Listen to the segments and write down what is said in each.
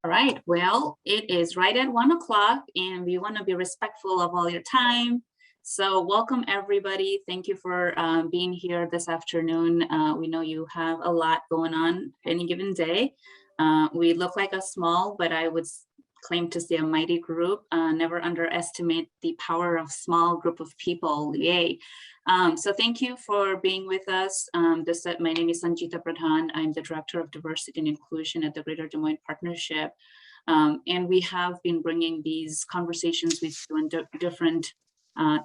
All right, well, it is right at 1 o'clock and we want to be respectful of all your time. So welcome everybody. Thank you for being here this afternoon. We know you have a lot going on any given day. We look like a small, but I would claim to say a mighty group. Never underestimate the power of small group of people. Yay. So thank you for being with us. My name is Sanjita Pradhan. I'm the Director of Diversity and Inclusion at the Greater Des Moines Partnership. And we have been bringing these conversations with you on different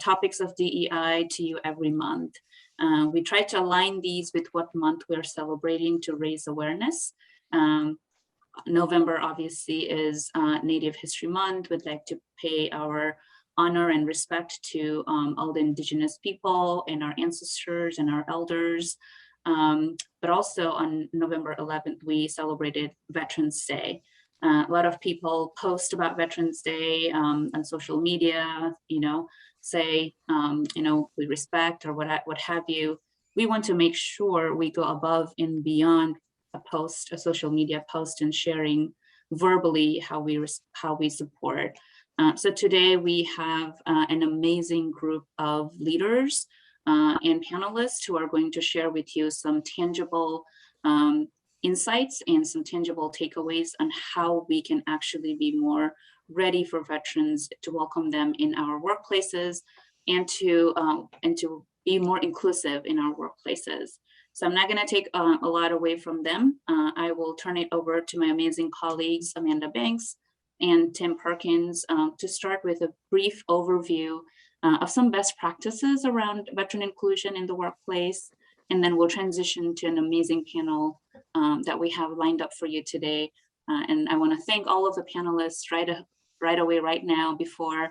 topics of DEI to you every month. We try to align these with what month we're celebrating to raise awareness. November obviously is Native History Month. We'd like to pay our honor and respect to all the Indigenous people and our ancestors and our elders. But also on November 11th, we celebrated Veterans Day. A lot of people post about Veterans Day on social media, say, we respect or what have you. We want to make sure we go above and beyond a social media post, and sharing verbally how we support. So today we have an amazing group of leaders and panelists who are going to share with you some tangible insights and some tangible takeaways on how we can actually be more ready for veterans, to welcome them in our workplaces and to be more inclusive in our workplaces. So I'm not going to take a lot away from them. I will turn it over to my amazing colleagues, Amanda Banks and Tim Perkins, to start with a brief overview of some best practices around veteran inclusion in the workplace. And then we'll transition to an amazing panel that we have lined up for you today. And I want to thank all of the panelists right away, right now, before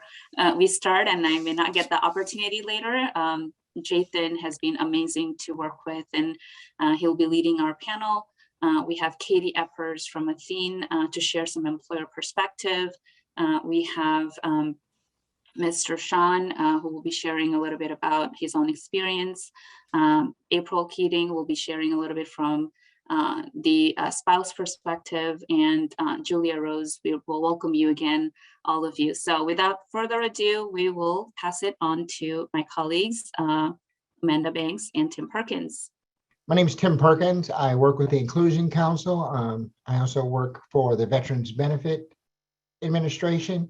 we start, and I may not get the opportunity later. Jathan has been amazing to work with, and he'll be leading our panel. We have Katie Eppers from Athene to share some employer perspective. We have Mr. Sean, who will be sharing a little bit about his own experience. April Keating will be sharing a little bit from the spouse perspective, and Julia Rose, we will welcome you again, all of you. So without further ado, we will pass it on to my colleagues, Amanda Banks and Tim Perkins. My name is Tim Perkins. I work with the Inclusion Council. I also work for the Veterans Benefit Administration.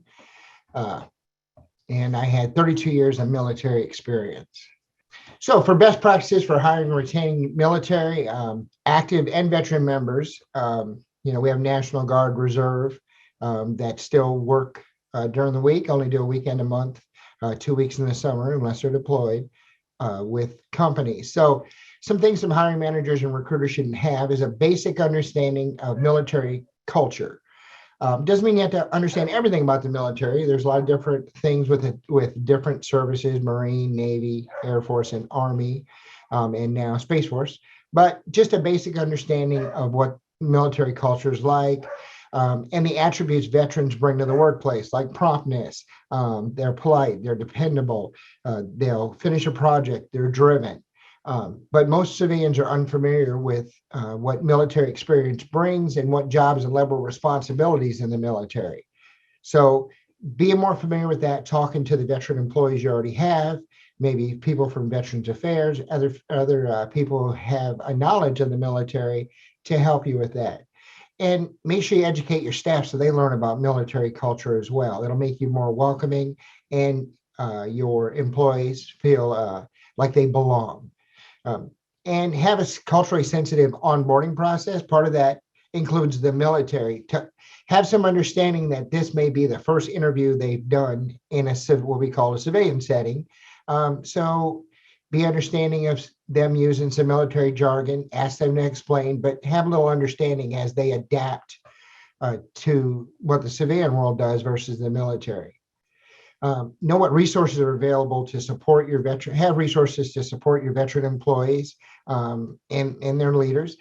And I had 32 years of military experience. So for best practices for hiring and retaining military, active and veteran members, we have National Guard Reserve that still work during the week, only do a weekend a month, 2 weeks in the summer, unless they're deployed with companies. So some things some hiring managers and recruiters should have is a basic understanding of military culture. Doesn't mean you have to understand everything about the military. There's a lot of different things with different services, Marine, Navy, Air Force, and Army, and now Space Force. But just a basic understanding of what military culture is like, and the attributes veterans bring to the workplace, like promptness. They're polite, they're dependable, they'll finish a project, they're driven. But most civilians are unfamiliar with what military experience brings and what jobs and level responsibilities in the military. So being more familiar with that, talking to the veteran employees you already have, maybe people from Veterans Affairs, other people who have a knowledge of the military to help you with that. And make sure you educate your staff so they learn about military culture as well. It'll make you more welcoming, and your employees feel like they belong. And have a culturally sensitive onboarding process. Part of that includes the military, to have some understanding that this may be the first interview they've done in what we call a civilian setting. So be understanding of them using some military jargon, ask them to explain, but have a little understanding as they adapt to what the civilian world does versus the military. Know what resources are available to support your veteran, have resources to support your veteran employees and their leaders,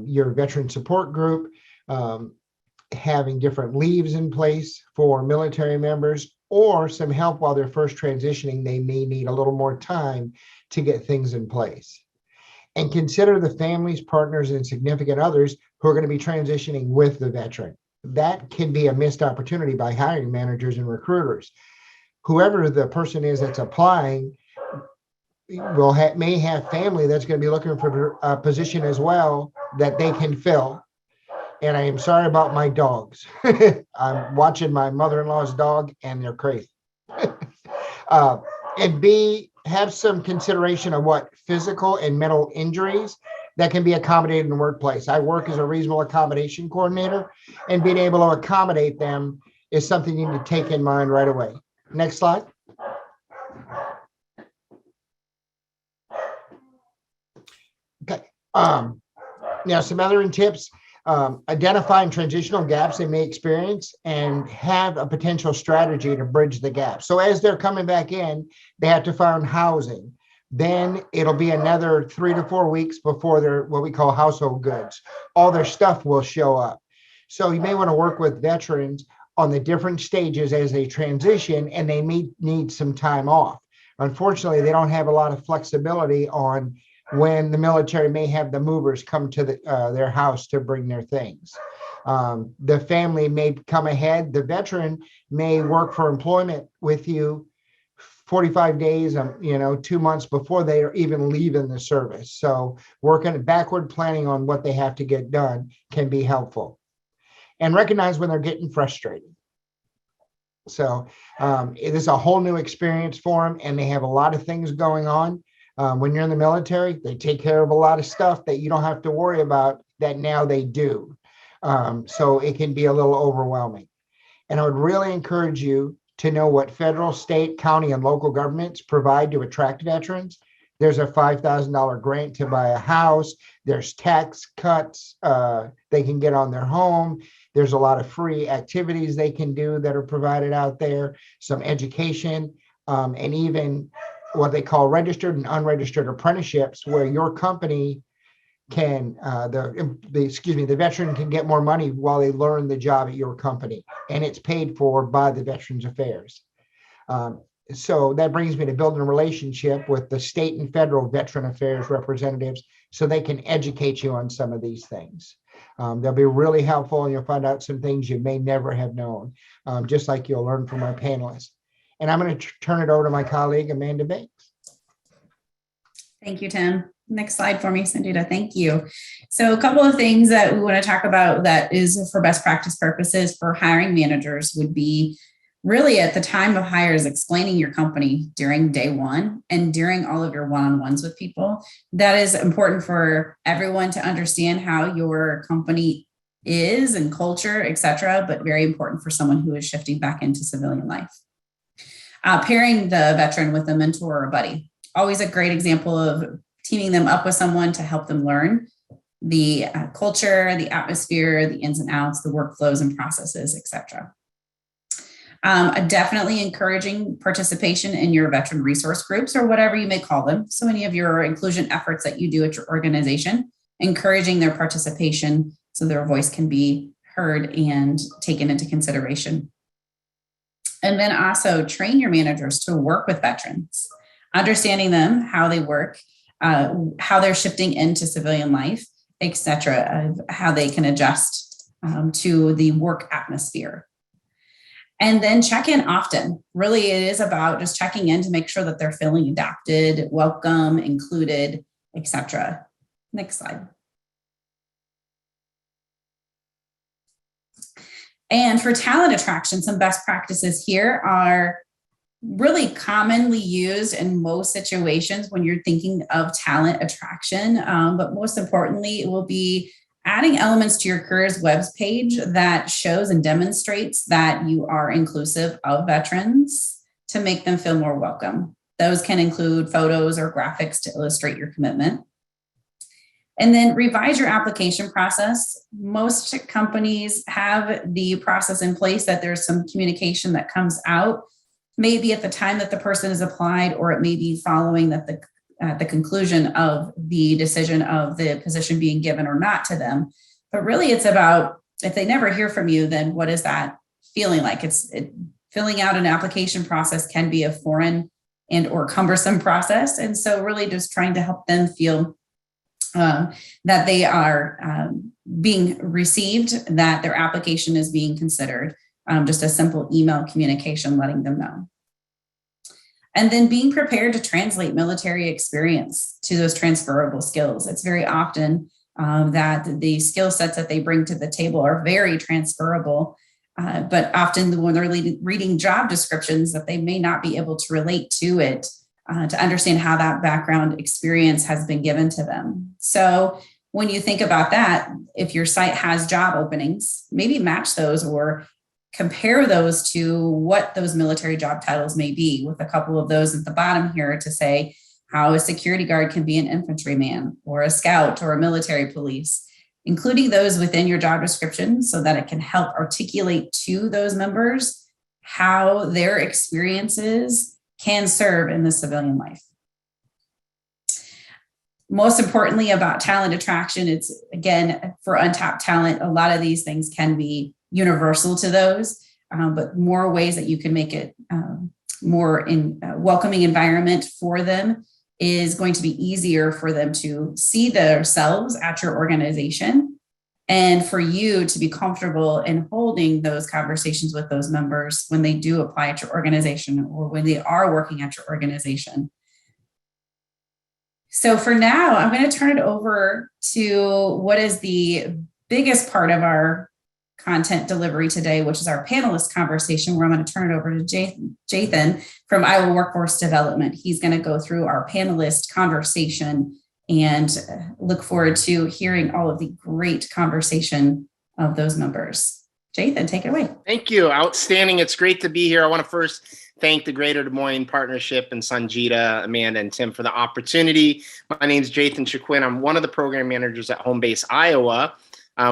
your veteran support group, having different leaves in place for military members, or some help while they're first transitioning. They may need a little more time to get things in place. And consider the families, partners, and significant others who are going to be transitioning with the veteran. that can be a missed opportunity by hiring managers and recruiters. Whoever the person is that's applying may have family that's going to be looking for a position as well that they can fill. And I am sorry about my dogs. I'm watching my mother-in-law's dog and they're crazy. And B, have some consideration of what physical and mental injuries that can be accommodated in the workplace. I work as a reasonable accommodation coordinator, and being able to accommodate them is something you need to take in mind right away. Next slide. Okay. Now, some other tips. Identifying transitional gaps they may experience and have a potential strategy to bridge the gap. So as they're coming back in, they have to find housing. Then it'll be another 3 to 4 weeks before their what we call household goods. All their stuff will show up. So you may want to work with veterans on the different stages as they transition, and they may need some time off. Unfortunately, they don't have a lot of flexibility on when the military may have the movers come to their house to bring their things. The family may come ahead. The veteran may work for employment with you 45 days, 2 months before they are even leaving the service. So working backward planning on what they have to get done can be helpful. And recognize when they're getting frustrated. So it is a whole new experience for them, and they have a lot of things going on. When you're in the military, they take care of a lot of stuff that you don't have to worry about that now they do. So it can be a little overwhelming. And I would really encourage you to know what federal, state, county, and local governments provide to attract veterans. There's a $5,000 grant to buy a house. There's tax cuts they can get on their home. There's a lot of free activities they can do that are provided out there, some education, and even what they call registered and unregistered apprenticeships, where your company can, the veteran can get more money while they learn the job at your company, and it's paid for by the Veterans Affairs. So that brings me to building a relationship with the state and federal Veteran Affairs representatives so they can educate you on some of these things. They'll be really helpful, and you'll find out some things you may never have known, just like you'll learn from our panelists. And I'm going to turn it over to my colleague, Amanda Banks. Thank you, Tim. Next slide for me, Sandita. Thank you. So a couple of things that we want to talk about that is for best practice purposes for hiring managers would be really at the time of hires, explaining your company during day one and during all of your one-on-ones with people. That is important for everyone to understand how your company is and culture, et cetera, but very important for someone who is shifting back into civilian life. Pairing the veteran with a mentor or a buddy. Always a great example of teaming them up with someone to help them learn the culture, the atmosphere, the ins and outs, the workflows and processes, etc. Definitely encouraging participation in your veteran resource groups or whatever you may call them. So any of your inclusion efforts that you do at your organization, encouraging their participation so their voice can be heard and taken into consideration. And then also train your managers to work with veterans, understanding them, how they work, how they're shifting into civilian life, et cetera, how they can adjust to the work atmosphere. And then check in often. Really, it is about just checking in to make sure that they're feeling adapted, welcome, included, et cetera. Next slide. And for talent attraction, some best practices here are really commonly used in most situations when you're thinking of talent attraction. But most importantly, it will be adding elements to your careers webs page that shows and demonstrates that you are inclusive of veterans to make them feel more welcome. Those can include photos or graphics to illustrate your commitment. And then revise your application process. Most companies have the process in place that there's some communication that comes out, maybe at the time that the person is applied, or it may be following that the conclusion of the decision of the position being given or not to them. But really it's about, if they never hear from you, then what is that feeling like? Filling out an application process can be a foreign and or cumbersome process. And so really just trying to help them feel that they are being received, that their application is being considered. Just a simple email communication letting them know. And then being prepared to translate military experience to those transferable skills. It's very often that the skill sets that they bring to the table are very transferable, but often when they're reading job descriptions that they may not be able to relate to it, to understand how that background experience has been given to them. So when you think about that, if your site has job openings, maybe match those or compare those to what those military job titles may be, with a couple of those at the bottom here to say how a security guard can be an infantryman or a scout or a military police, including those within your job description so that it can help articulate to those members how their experiences can serve in the civilian life. Most importantly about talent attraction, it's, again, for untapped talent, a lot of these things can be universal to those, but more ways that you can make it more in a welcoming environment for them is going to be easier for them to see themselves at your organization, and for you to be comfortable in holding those conversations with those members when they do apply at your organization or when they are working at your organization. So for now, I'm going to turn it over to what is the biggest part of our content delivery today, which is our panelist conversation, where I'm going to turn it over to Jathan from Iowa Workforce Development. He's going to go through our panelist conversation and look forward to hearing all of the great conversation of those members. Jathan, take it away. Thank you. Outstanding. It's great to be here. I want to first thank the Greater Des Moines Partnership and Sanjita, Amanda, and Tim for the opportunity. My name is Jathan Chiquin. I'm one of the program managers at Home Base Iowa,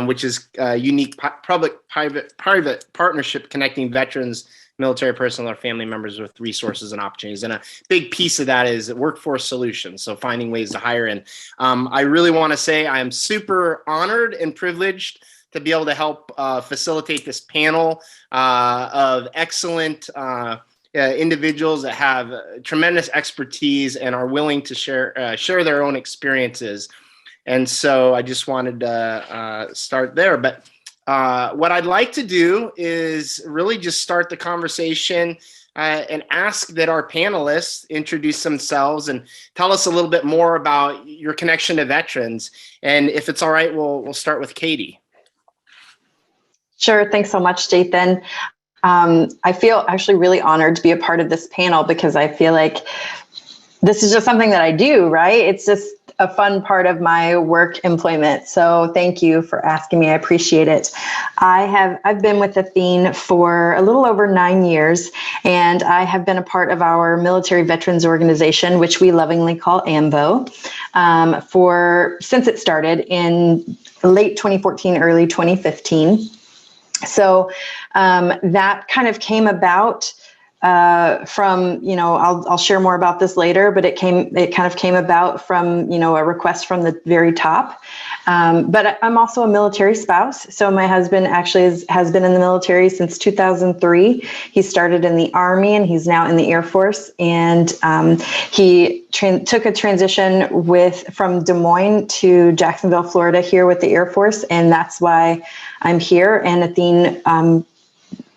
which is a unique public-private partnership connecting veterans, military personnel, or family members with resources and opportunities. And a big piece of that is workforce solutions, so finding ways to hire in. I really want to say I am super honored and privileged to be able to help facilitate this panel of excellent individuals that have tremendous expertise and are willing to share their own experiences. And so I just wanted to start there. But what I'd like to do is really just start the conversation and ask that our panelists introduce themselves and tell us a little bit more about your connection to veterans. And if it's all right, we'll start with Katie. Sure. Thanks so much, Jathan. I feel actually really honored to be a part of this panel because I feel like this is just something that I do, right? It's just a fun part of my work employment. So thank you for asking me. I appreciate it. I've been with Athene for a little over 9 years, and I have been a part of our military veterans organization, which we lovingly call AMVO, since it started in late 2014, early 2015. So that kind of came about from, I'll share more about this later, but it kind of came about from, a request from the very top. But I'm also a military spouse. So my husband actually has been in the military since 2003. He started in the Army and he's now in the Air Force. And he took a transition from Des Moines to Jacksonville, Florida here with the Air Force. And that's why I'm here. And Athene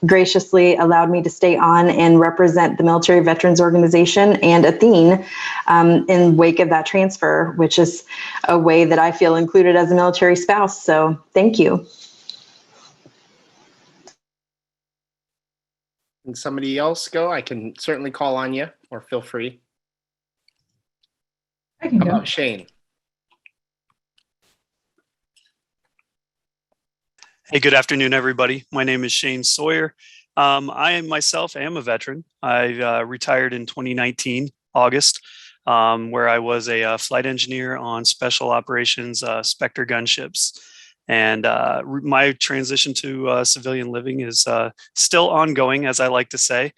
graciously allowed me to stay on and represent the Military Veterans Organization and Athene in wake of that transfer, which is a way that I feel included as a military spouse. So thank you. Can somebody else go? I can certainly call on you, or feel free. I can How go. about Shane? Hey, good afternoon, everybody. My name is Shane Sawyer. I myself am a veteran. I retired in 2019, August, where I was a flight engineer on special operations Spectre gunships. And my transition to civilian living is still ongoing, as I like to say.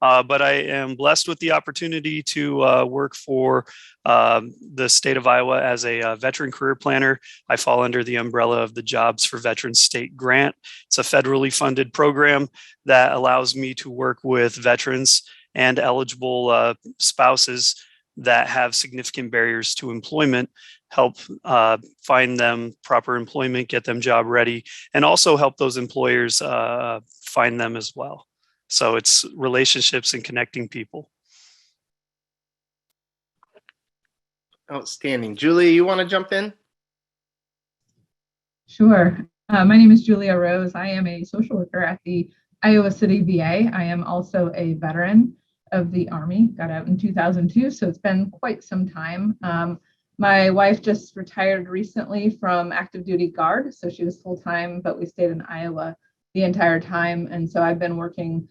But I am blessed with the opportunity to work for the state of Iowa as a veteran career planner. I fall under the umbrella of the Jobs for Veterans State Grant. It's a federally funded program that allows me to work with veterans and eligible spouses that have significant barriers to employment help find them proper employment, get them job ready, and also help those employers find them as well. So it's relationships and connecting people. Outstanding. Julia, you want to jump in? Sure. My name is Julia Rose. I am a social worker at the Iowa City VA. I am also a veteran of the Army, got out in 2002, so it's been quite some time. My wife just retired recently from active duty guard, so she was full-time, but we stayed in Iowa the entire time. And so I've been working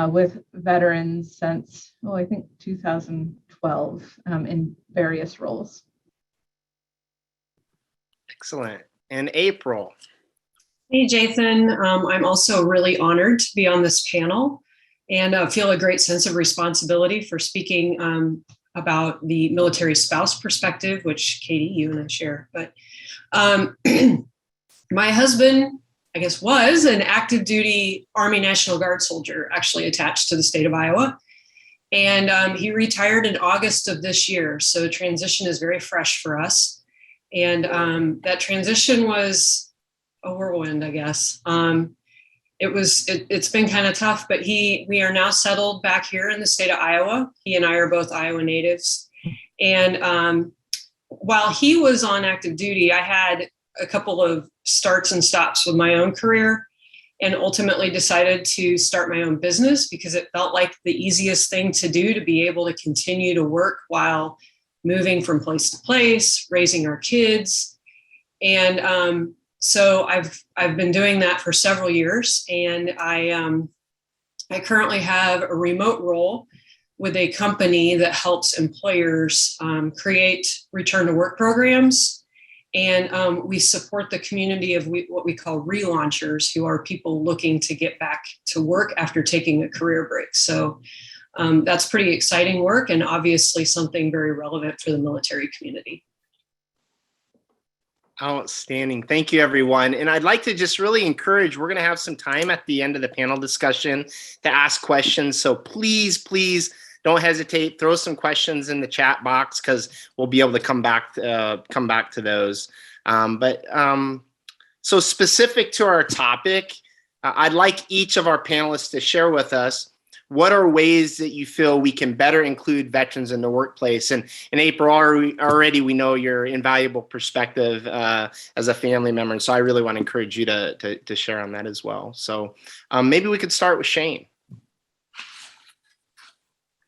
with veterans since, well, I think 2012 in various roles. Excellent. And April. Hey, Jathan. I'm also really honored to be on this panel and feel a great sense of responsibility for speaking about the military spouse perspective, which Katie, you and I share. But my husband, I guess, was an active duty Army National Guard soldier, actually attached to the state of Iowa. And he retired in August of this year. So transition is very fresh for us. And that transition was a whirlwind, I guess. It's been kind of tough, but we are now settled back here in the state of Iowa. He and I are both Iowa natives. And while he was on active duty, I had a couple of starts and stops with my own career, and ultimately decided to start my own business because it felt like the easiest thing to do, to be able to continue to work while moving from place to place, raising our kids. And so I've been doing that for several years, and I currently have a remote role with a company that helps employers create return to work programs. And we support the community of what we call relaunchers, who are people looking to get back to work after taking a career break. So that's pretty exciting work, and obviously something very relevant for the military community. Outstanding. Thank you, everyone. And I'd like to just really encourage, we're going to have some time at the end of the panel discussion to ask questions. So please don't hesitate. Throw some questions in the chat box, because we'll be able to come back to those. So specific to our topic, I'd like each of our panelists to share with us, what are ways that you feel we can better include veterans in the workplace? And April, already we know your invaluable perspective as a family member. And so I really want to encourage you to share on that as well. So maybe we could start with Shane.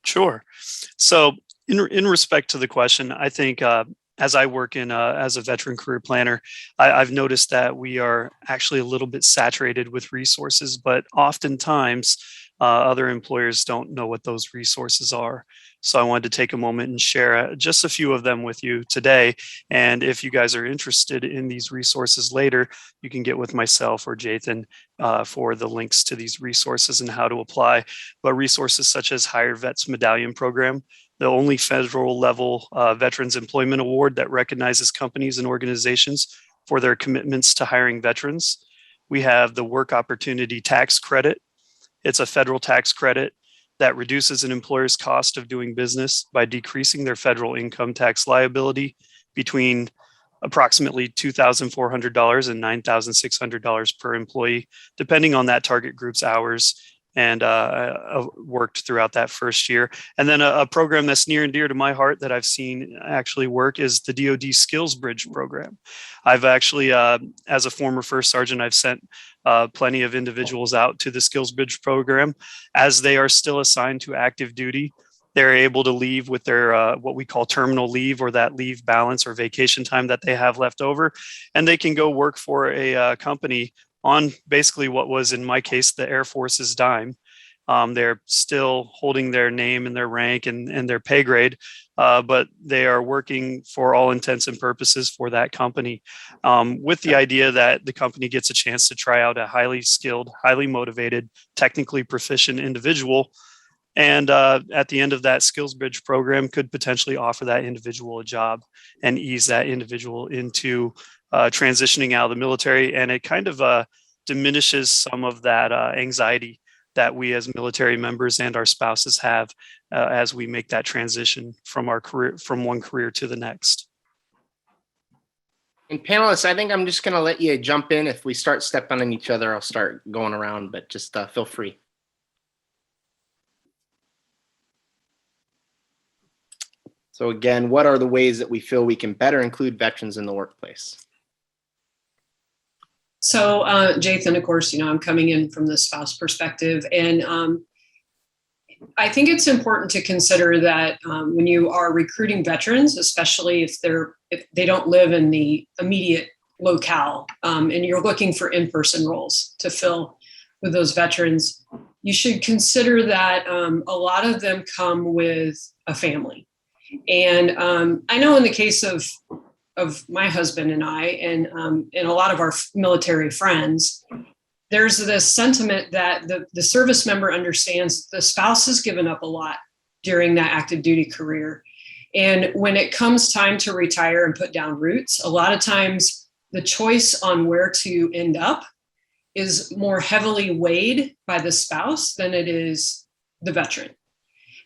Sure. So in respect to the question, I think as I work as a veteran career planner, I've noticed that we are actually a little bit saturated with resources, but oftentimes other employers don't know what those resources are. So I wanted to take a moment and share just a few of them with you today. And if you guys are interested in these resources later, you can get with myself or Jathan for the links to these resources and how to apply. But resources such as Hire Vets Medallion Program, the only federal level Veterans Employment Award that recognizes companies and organizations for their commitments to hiring veterans. We have the Work Opportunity Tax Credit. It's a federal tax credit that reduces an employer's cost of doing business by decreasing their federal income tax liability between approximately $2,400 and $9,600 per employee, depending on that target group's hours and worked throughout that first year. And then a program that's near and dear to my heart that I've seen actually work is the DoD Skills Bridge program. I've actually, as a former first sergeant, I've sent plenty of individuals out to the Skills Bridge program. As they are still assigned to active duty, they're able to leave with their what we call terminal leave, or that leave balance or vacation time that they have left over, and they can go work for a company on basically what was, in my case, the Air Force's dime. They're still holding their name and their rank and their pay grade, but they are working for all intents and purposes for that company, with the idea that the company gets a chance to try out a highly skilled, highly motivated, technically proficient individual. And at the end of that Skills Bridge program could potentially offer that individual a job and ease that individual into transitioning out of the military. And it kind of diminishes some of that anxiety that we as military members and our spouses have as we make that transition from our career, from one career to the next. And panelists, I think I'm just going to let you jump in. If we start stepping on each other, I'll start going around, but just feel free. So again, what are the ways that we feel we can better include veterans in the workplace? So, Jathan, of course, I'm coming in from the spouse perspective, and I think it's important to consider that when you are recruiting veterans, especially if they don't live in the immediate locale, and you're looking for in-person roles to fill with those veterans, you should consider that a lot of them come with a family. And I know in the case of my husband and I, and a lot of our military friends, there's this sentiment that the service member understands the spouse has given up a lot during that active duty career. And when it comes time to retire and put down roots, a lot of times the choice on where to end up is more heavily weighed by the spouse than it is the veteran.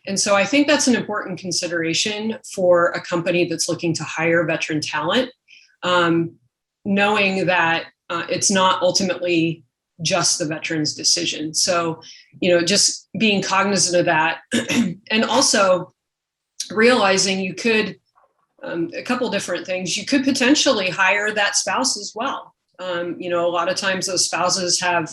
And so I think that's an important consideration for a company that's looking to hire veteran talent, knowing that it's not ultimately just the veteran's decision. So, just being cognizant of that, and also realizing you could, a couple different things, you could potentially hire that spouse as well. A lot of times those spouses have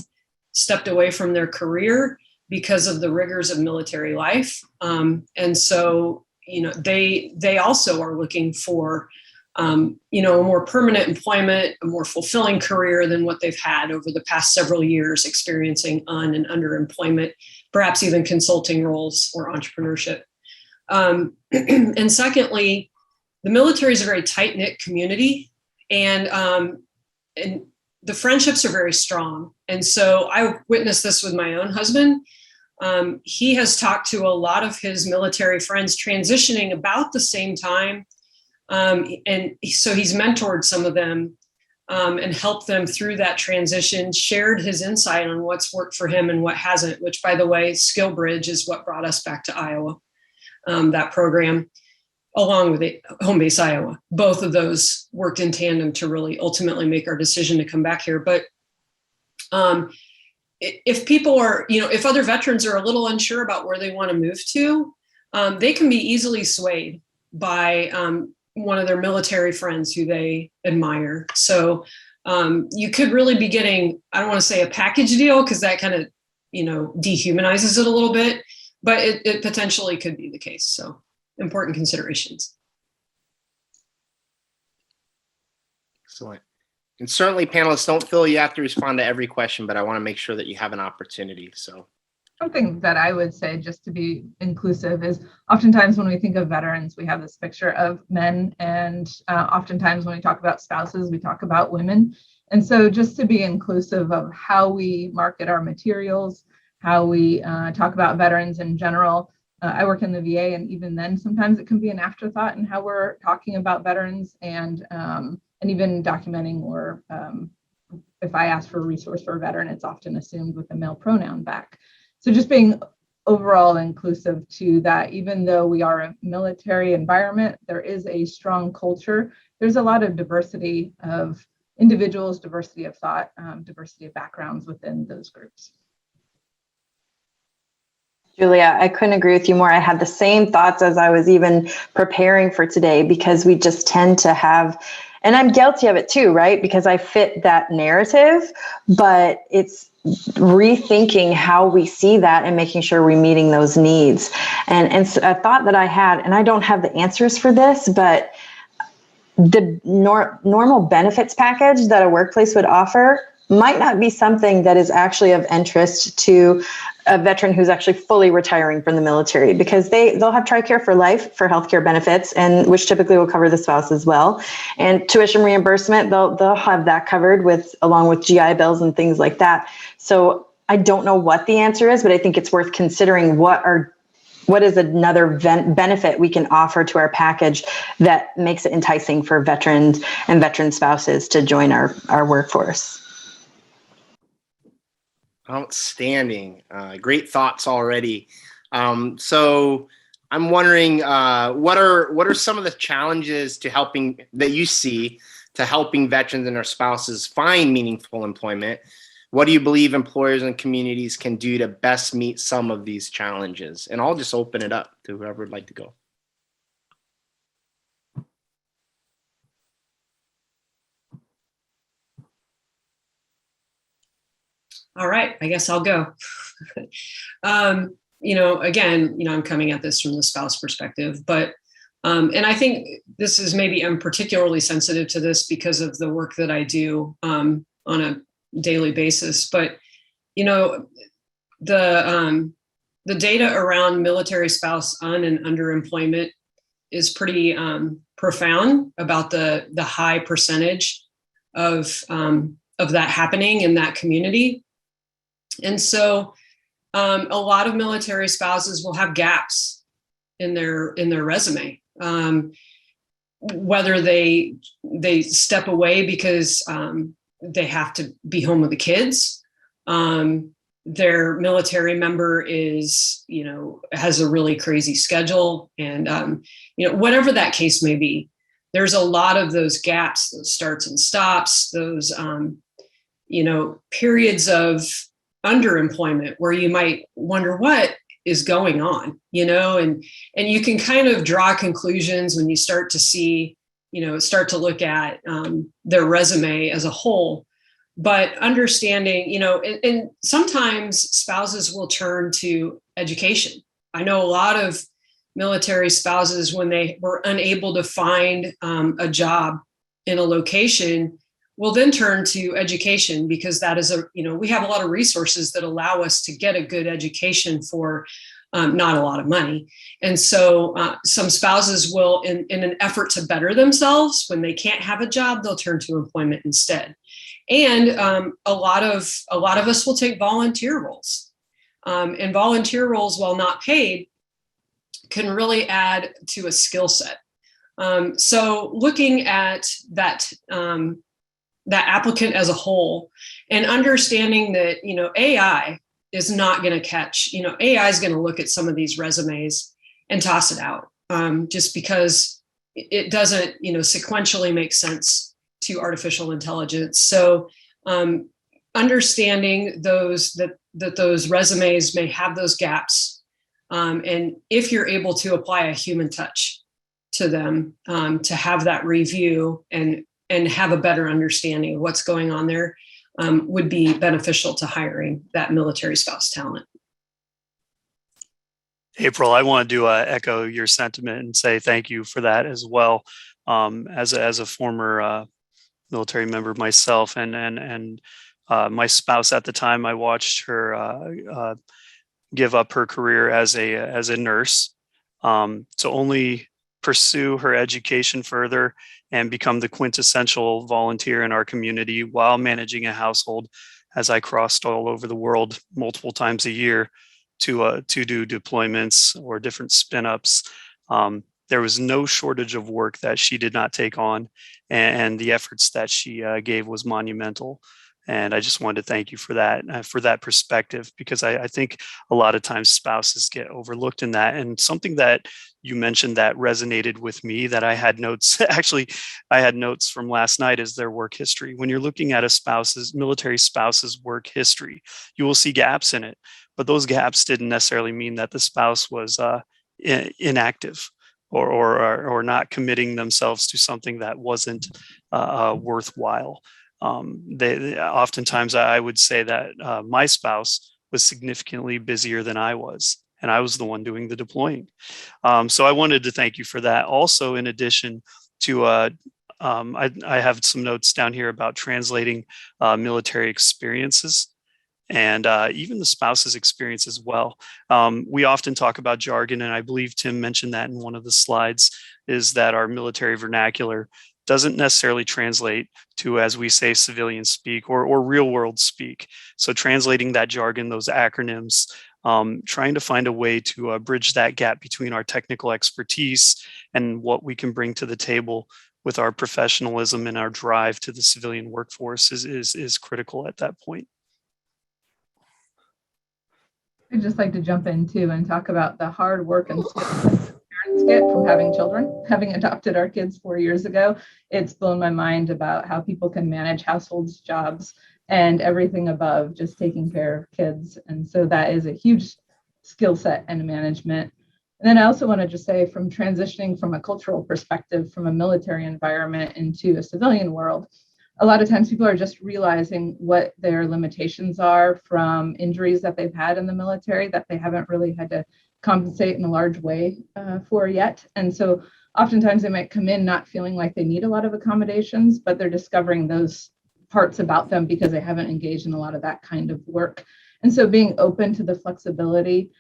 stepped away from their career because of the rigors of military life. And so, they also are looking for, a more permanent employment, a more fulfilling career than what they've had over the past several years, experiencing and underemployment, perhaps even consulting roles or entrepreneurship. And secondly, the military is a very tight-knit community, and the friendships are very strong. And so I witnessed this with my own husband. He has talked to a lot of his military friends transitioning about the same time. And so he's mentored some of them and helped them through that transition, shared his insight on what's worked for him and what hasn't, which, by the way, Skill Bridge is what brought us back to Iowa, that program, along with Home Base Iowa. Both of those worked in tandem to really ultimately make our decision to come back here. But if people are, if other veterans are a little unsure about where they want to move to, they can be easily swayed by one of their military friends who they admire. So you could really be getting, I don't want to say a package deal, because that kind of, dehumanizes it a little bit, but it potentially could be the case. So important considerations. Excellent. And certainly panelists, don't feel you have to respond to every question, but I want to make sure that you have an opportunity. So something that I would say, just to be inclusive, is oftentimes when we think of veterans, we have this picture of men, and oftentimes when we talk about spouses, we talk about women. And so just to be inclusive of how we market our materials, how we talk about veterans in general. I work in the VA, and even then sometimes it can be an afterthought in how we're talking about veterans, and even documenting, or if I ask for a resource for a veteran, it's often assumed with a male pronoun back. So just being overall inclusive to that, even though we are a military environment, there is a strong culture. There's a lot of diversity of individuals, diversity of thought, diversity of backgrounds within those groups. Julia, I couldn't agree with you more. I had the same thoughts as I was even preparing for today, because we just tend to have, and I'm guilty of it too, right? Because I fit that narrative, but it's rethinking how we see that and making sure we're meeting those needs. And so a thought that I had, and I don't have the answers for this, but the normal benefits package that a workplace would offer might not be something that is actually of interest to a veteran who's actually fully retiring from the military, because they'll have TRICARE for life for healthcare benefits, and which typically will cover the spouse as well. And tuition reimbursement, they'll have that covered along with GI bills and things like that. So I don't know what the answer is, but I think it's worth considering what is another benefit we can offer to our package that makes it enticing for veterans and veteran spouses to join our workforce. Outstanding. Great thoughts already. So I'm wondering, what are some of the challenges to helping that you see to helping veterans and their spouses find meaningful employment, what do you believe employers and communities can do to best meet some of these challenges? And I'll just open it up to whoever would like to go. All right, I guess I'll go. Again, I'm coming at this from the spouse perspective, but, and I think this is maybe I'm particularly sensitive to this because of the work that I do on a daily basis. But, the data around military spouse and underemployment is pretty profound about the high percentage of that happening in that community. And so a lot of military spouses will have gaps in their resume, whether they step away because they have to be home with the kids. Their military member is, has a really crazy schedule, and whatever that case may be, there's a lot of those gaps, those starts and stops, those periods of underemployment where you might wonder what is going on, and you can kind of draw conclusions when you start to see, start to look at their resume as a whole. But understanding, and sometimes spouses will turn to education. I know a lot of military spouses, when they were unable to find a job in a location, will then turn to education, because that is we have a lot of resources that allow us to get a good education for not a lot of money. And so some spouses will, in an effort to better themselves, when they can't have a job, they'll turn to employment instead. And a lot of us will take volunteer roles, and volunteer roles, while not paid, can really add to a skill set. So looking at that applicant as a whole, and understanding that AI is not going to catch. AI is going to look at some of these resumes and toss it out, just because it doesn't sequentially make sense to artificial intelligence. So understanding that those resumes may have those gaps, and if you're able to apply a human touch to them, to have that review and have a better understanding of what's going on there, would be beneficial to hiring that military spouse talent. April, I want to echo your sentiment and say thank you for that as well. As a former military member myself, and my spouse at the time, I watched her give up her career as a nurse to only pursue her education further and become the quintessential volunteer in our community while managing a household, as I crossed all over the world multiple times a year to do deployments or different spin-ups. There was no shortage of work that she did not take on, and the efforts that she gave was monumental. And I just wanted to thank you for that perspective, because I think a lot of times spouses get overlooked in that. And something that you mentioned that resonated with me, that I had notes, actually, I had notes from last night, is their work history. When you're looking at military spouse's work history, you will see gaps in it, but those gaps didn't necessarily mean that the spouse was inactive or not committing themselves to something that wasn't worthwhile. They oftentimes, I would say that my spouse was significantly busier than I was, and I was the one doing the deploying. So I wanted to thank you for that. Also, in addition to, I have some notes down here about translating military experiences, and even the spouse's experience as well. We often talk about jargon, and I believe Tim mentioned that in one of the slides, is that our military vernacular doesn't necessarily translate to, as we say, civilian speak or real world speak. So translating that jargon, those acronyms, trying to find a way to bridge that gap between our technical expertise and what we can bring to the table with our professionalism and our drive to the civilian workforce is critical at that point. I'd just like to jump in too and talk about the hard work and skills that parents get from having children. Having adopted our kids 4 years ago, it's blown my mind about how people can manage households, jobs, and everything above just taking care of kids. And so that is a huge skill set and management. And then I also want to just say, from transitioning from a cultural perspective from a military environment into a civilian world, a lot of times people are just realizing what their limitations are from injuries that they've had in the military that they haven't really had to compensate in a large way for yet. And so oftentimes they might come in not feeling like they need a lot of accommodations, but they're discovering those parts about them because they haven't engaged in a lot of that kind of work. And so being open to the flexibility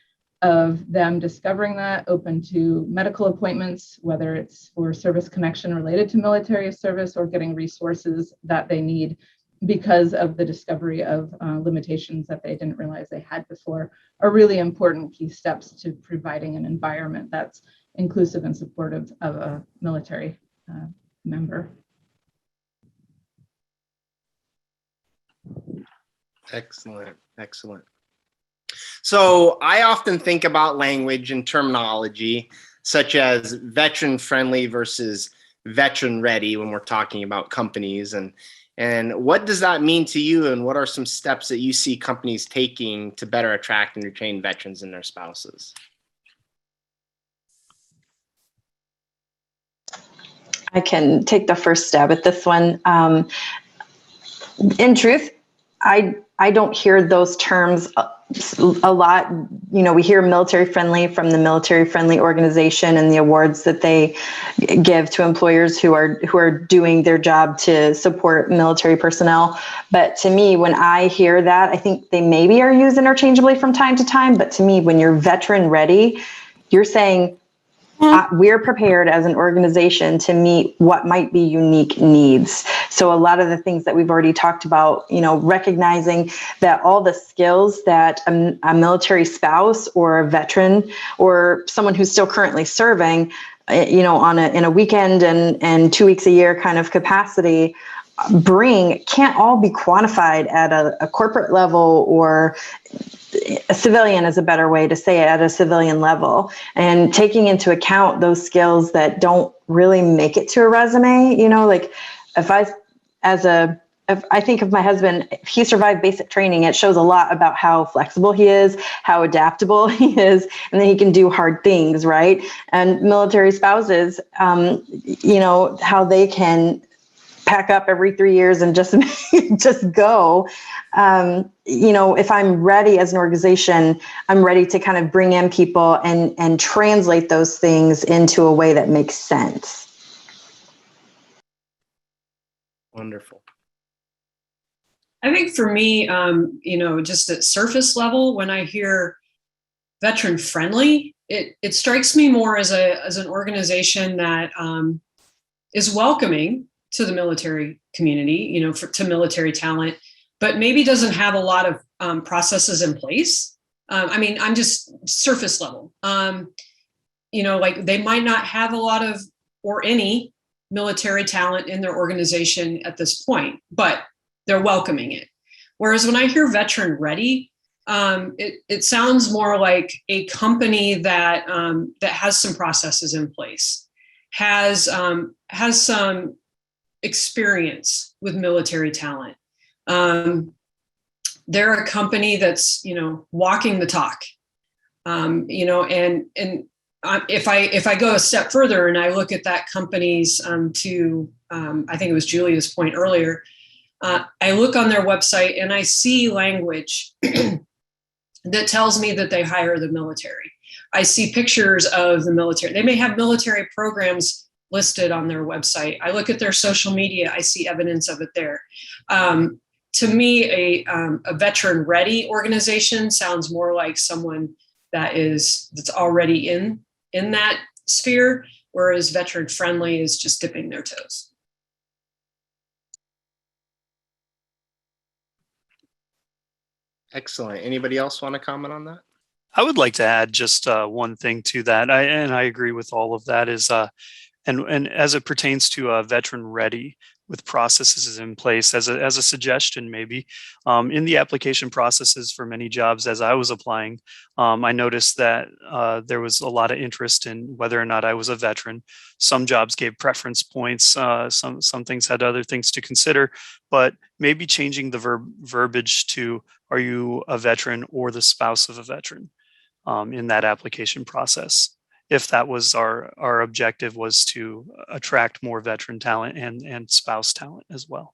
of them discovering that, open to medical appointments, whether it's for service connection related to military service or getting resources that they need because of the discovery of limitations that they didn't realize they had before, are really important key steps to providing an environment that's inclusive and supportive of a military member. Excellent, excellent. So I often think about language and terminology such as veteran friendly versus veteran ready when we're talking about companies. And what does that mean to you? And what are some steps that you see companies taking to better attract and retain veterans and their spouses? I can take the first stab at this one. In truth, I don't hear those terms a lot. You know, we hear military friendly from the military friendly organization and the awards that they give to employers who are doing their job to support military personnel. But to me, when I hear that, I think they maybe are used interchangeably from time to time. But to me, when you're veteran ready, you're saying, we're prepared as an organization to meet what might be unique needs. So a lot of the things that we've already talked about, you know, recognizing that all the skills that a military spouse or a veteran or someone who's still currently serving, you know, in a weekend and 2 weeks a year kind of capacity bring can't all be quantified at a corporate level, or a civilian is a better way to say it, at a civilian level, and taking into account those skills that don't really make it to a resume. You know, like if I think of my husband, if he survived basic training, it shows a lot about how flexible he is, how adaptable he is, and then he can do hard things, right? And military spouses, you know, how they can pack up every 3 years and just go. You know, if I'm ready as an organization, I'm ready to kind of bring in people and translate those things into a way that makes sense. Wonderful. I think for me, you know, just at surface level, when I hear veteran friendly, it strikes me more as an organization that is welcoming to the military community, you know, to military talent, but maybe doesn't have a lot of processes in place. I mean, I'm just surface level. You know, like they might not have a lot of or any military talent in their organization at this point, but they're welcoming it. Whereas when I hear veteran ready, it sounds more like a company that that has some processes in place, has some experience with military talent. They're a company that's, you know, walking the talk. You know, and if I go a step further and I look at that company's I think it was Julia's point earlier, I look on their website and I see language that tells me that they hire the military. I see pictures of the military. They may have military programs listed on their website. I look at their social media. I see evidence of it there. To me, a veteran ready organization sounds more like someone that's already in that sphere, whereas veteran friendly is just dipping their toes. Excellent. Anybody else want to comment on that? I would like to add just one thing to that. I agree with all of that. And as it pertains to veteran ready, processes in place. As a suggestion, maybe in the application processes for many jobs, as I was applying, I noticed that there was a lot of interest in whether or not I was a veteran. Some jobs gave preference points. Some things had other things to consider, but maybe changing the verbiage to "Are you a veteran or the spouse of a veteran?" In that application process, if that was our objective, was to attract more veteran talent and spouse talent as well.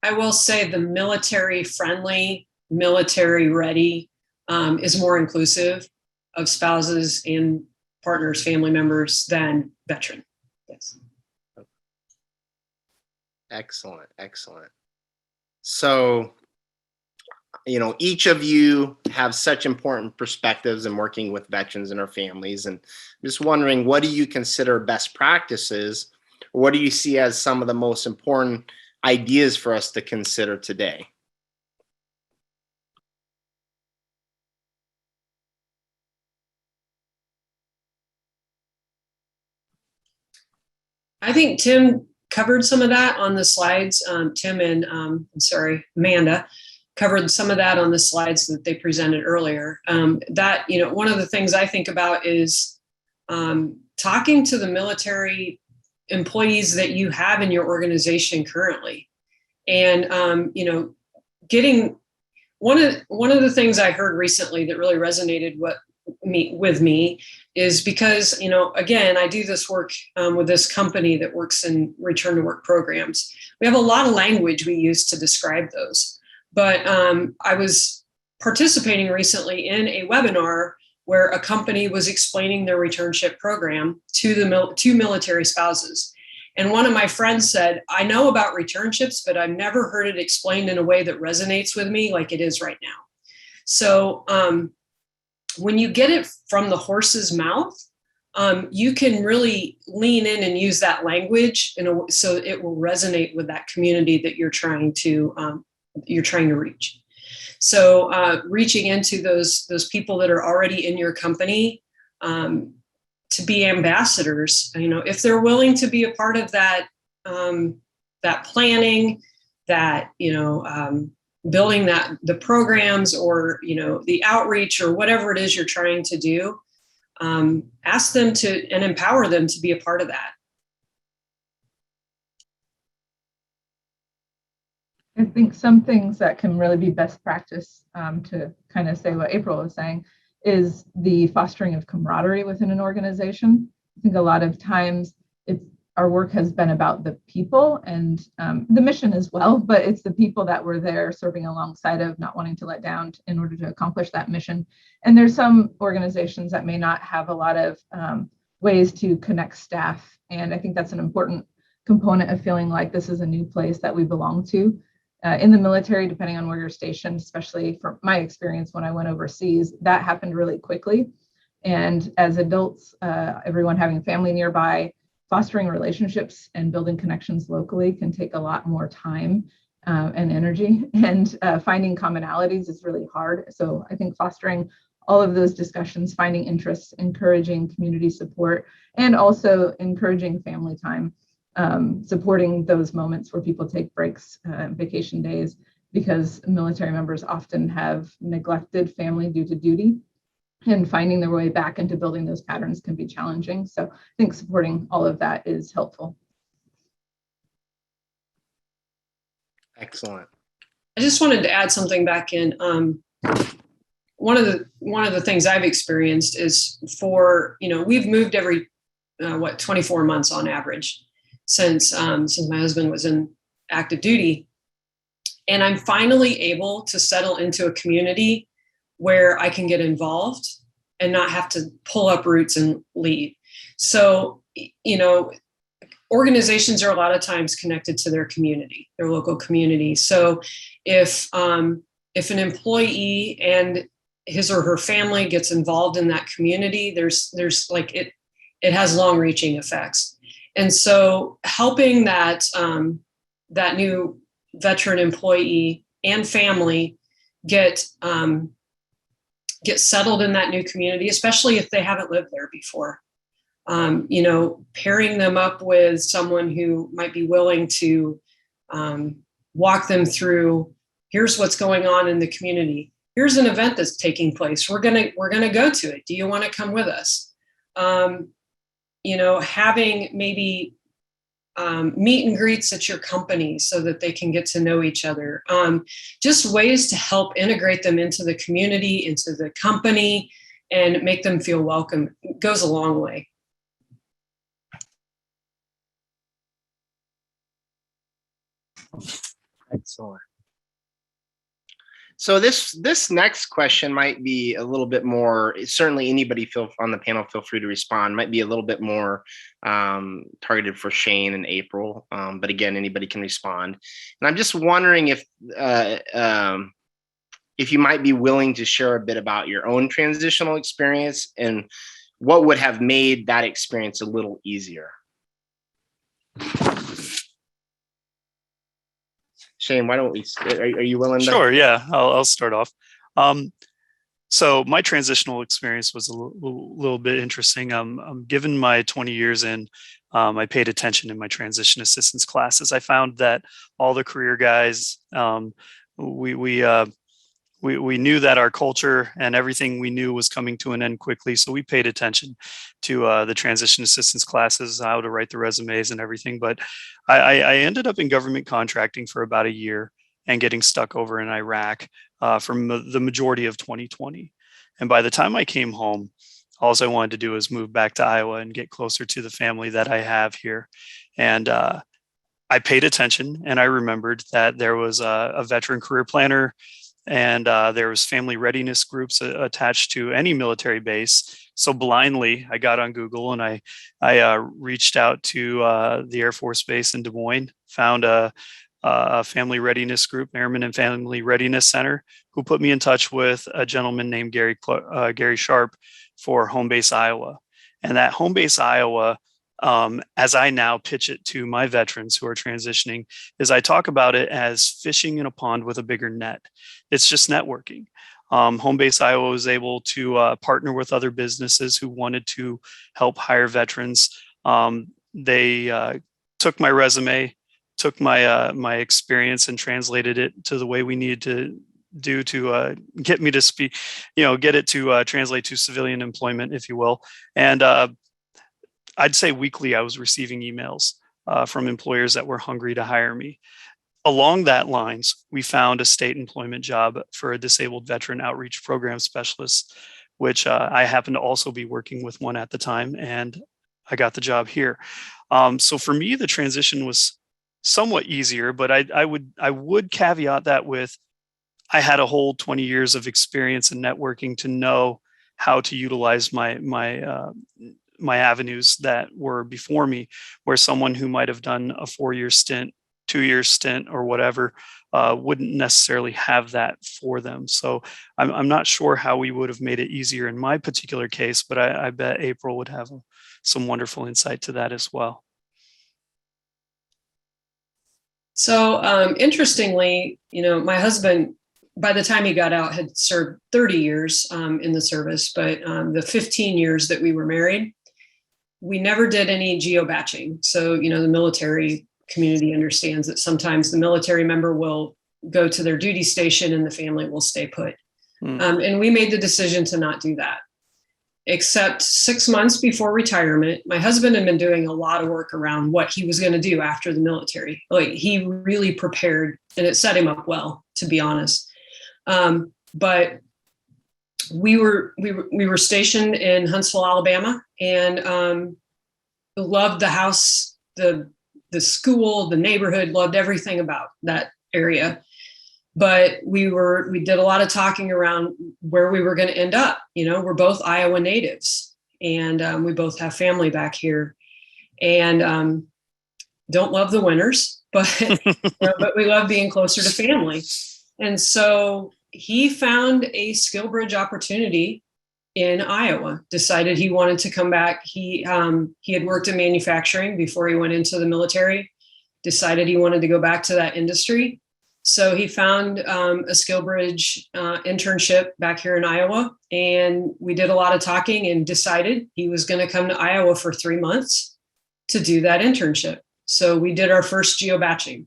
I will say the military friendly, military ready is more inclusive of spouses and partners, family members than veteran. Yes. Excellent, excellent. So, each of you have such important perspectives in working with veterans and their families. And I'm just wondering, what do you consider best practices? What do you see as some of the most important ideas for us to consider today? I think Tim covered some of that on the slides. Tim and Amanda covered some of that on the slides that they presented earlier. One of the things I think about is talking to the military employees that you have in your organization currently. And, getting one of the things I heard recently that really resonated with me is because, again, I do this work with this company that works in return to work programs. We have a lot of language we use to describe those. But I was participating recently in a webinar where a company was explaining their returnship program to military spouses. And one of my friends said, I know about returnships, but I've never heard it explained in a way that resonates with me like it is right now. So when you get it from the horse's mouth, you can really lean in and use that language so it will resonate with that community that you're trying to reach. So reaching into those people that are already in your company to be ambassadors, if they're willing to be a part of that, that planning, that, building the programs or, the outreach or whatever it is you're trying to do, ask them to and empower them to be a part of that. I think some things that can really be best practice, to kind of say what April was saying, is the fostering of camaraderie within an organization. I think a lot of times our work has been about the people and the mission as well, but it's the people that we're there serving alongside of, not wanting to let down in order to accomplish that mission. And there's some organizations that may not have a lot of ways to connect staff. And I think that's an important component of feeling like this is a new place that we belong to. In the military, depending on where you're stationed, especially from my experience when I went overseas, that happened really quickly. And as adults, everyone having family nearby, fostering relationships and building connections locally can take a lot more time and energy. And finding commonalities is really hard. So I think fostering all of those discussions, finding interests, encouraging community support, and also encouraging family time. Supporting those moments where people take breaks, vacation days, because military members often have neglected family due to duty, and finding their way back into building those patterns can be challenging. So I think supporting all of that is helpful. Excellent. I just wanted to add something back in. One of the things I've experienced is we've moved every 24 months on average since my husband was in active duty. And I'm finally able to settle into a community where I can get involved and not have to pull up roots and leave. So, organizations are a lot of times connected to their community, their local community. So if an employee and his or her family gets involved in that community, there's like it has long-reaching effects. And so helping that new veteran employee and family get settled in that new community, especially if they haven't lived there before. pairing them up with someone who might be willing to walk them through, here's what's going on in the community. Here's an event that's taking place. We're gonna go to it. Do you want to come with us? Having maybe meet and greets at your company so that they can get to know each other. Just ways to help integrate them into the community, into the company, and make them feel welcome. It goes a long way. Excellent. So this next question might be a little bit more, certainly anybody on the panel, feel free to respond, might be a little bit more targeted for Shane and April. But again, anybody can respond. And I'm just wondering if you might be willing to share a bit about your own transitional experience and what would have made that experience a little easier. Shane, why don't we, are you willing to? Sure, yeah, I'll start off. So my transitional experience was a little bit interesting. Given my 20 years in, I paid attention in my transition assistance classes. I found that all the career guys, we knew that our culture and everything we knew was coming to an end quickly. So we paid attention to the transition assistance classes, how to write the resumes and everything. But I ended up in government contracting for about a year and getting stuck over in Iraq from the majority of 2020. And by the time I came home, all I wanted to do was move back to Iowa and get closer to the family that I have here. And I paid attention, and I remembered that there was a veteran career planner, and there was family readiness groups attached to any military base. So blindly, I got on Google and I reached out to the Air Force Base in Des Moines, found a family readiness group, Airmen and Family Readiness Center, who put me in touch with a gentleman named Gary Sharp for Home Base Iowa. And that Home Base Iowa, as I now pitch it to my veterans who are transitioning, is I talk about it as fishing in a pond with a bigger net. It's just networking. Home Base Iowa was able to partner with other businesses who wanted to help hire veterans. They took my resume, took my experience, and translated it to the way we needed to do to get me to speak, get it to translate to civilian employment, if you will. And I'd say weekly, I was receiving emails from employers that were hungry to hire me. Along that lines, we found a state employment job for a disabled veteran outreach program specialist, which I happened to also be working with one at the time, and I got the job here. So for me, the transition was somewhat easier, but I would caveat that with, I had a whole 20 years of experience in networking to know how to utilize my avenues that were before me, where someone who might have done a 4-year stint, 2-year stint, or whatever, wouldn't necessarily have that for them. So I'm not sure how we would have made it easier in my particular case, but I bet April would have some wonderful insight to that as well. So interestingly, my husband, by the time he got out, had served 30 years in the service, but the 15 years that we were married, we never did any geo-batching. So, the military community understands that sometimes the military member will go to their duty station and the family will stay put. And we made the decision to not do that. Except 6 months before retirement, my husband had been doing a lot of work around what he was going to do after the military. Like, he really prepared, and it set him up well, to be honest. But we were stationed in Huntsville, Alabama, and loved the house, the school, the neighborhood, loved everything about that area. But we did a lot of talking around where we were going to end up. We're both Iowa natives, and we both have family back here, and don't love the winters, but but we love being closer to family. And so he found a SkillBridge opportunity in Iowa, decided he wanted to come back. He had worked in manufacturing before he went into the military, decided he wanted to go back to that industry. So he found a SkillBridge internship back here in Iowa, and we did a lot of talking and decided he was going to come to Iowa for 3 months to do that internship. So we did our first geobatching.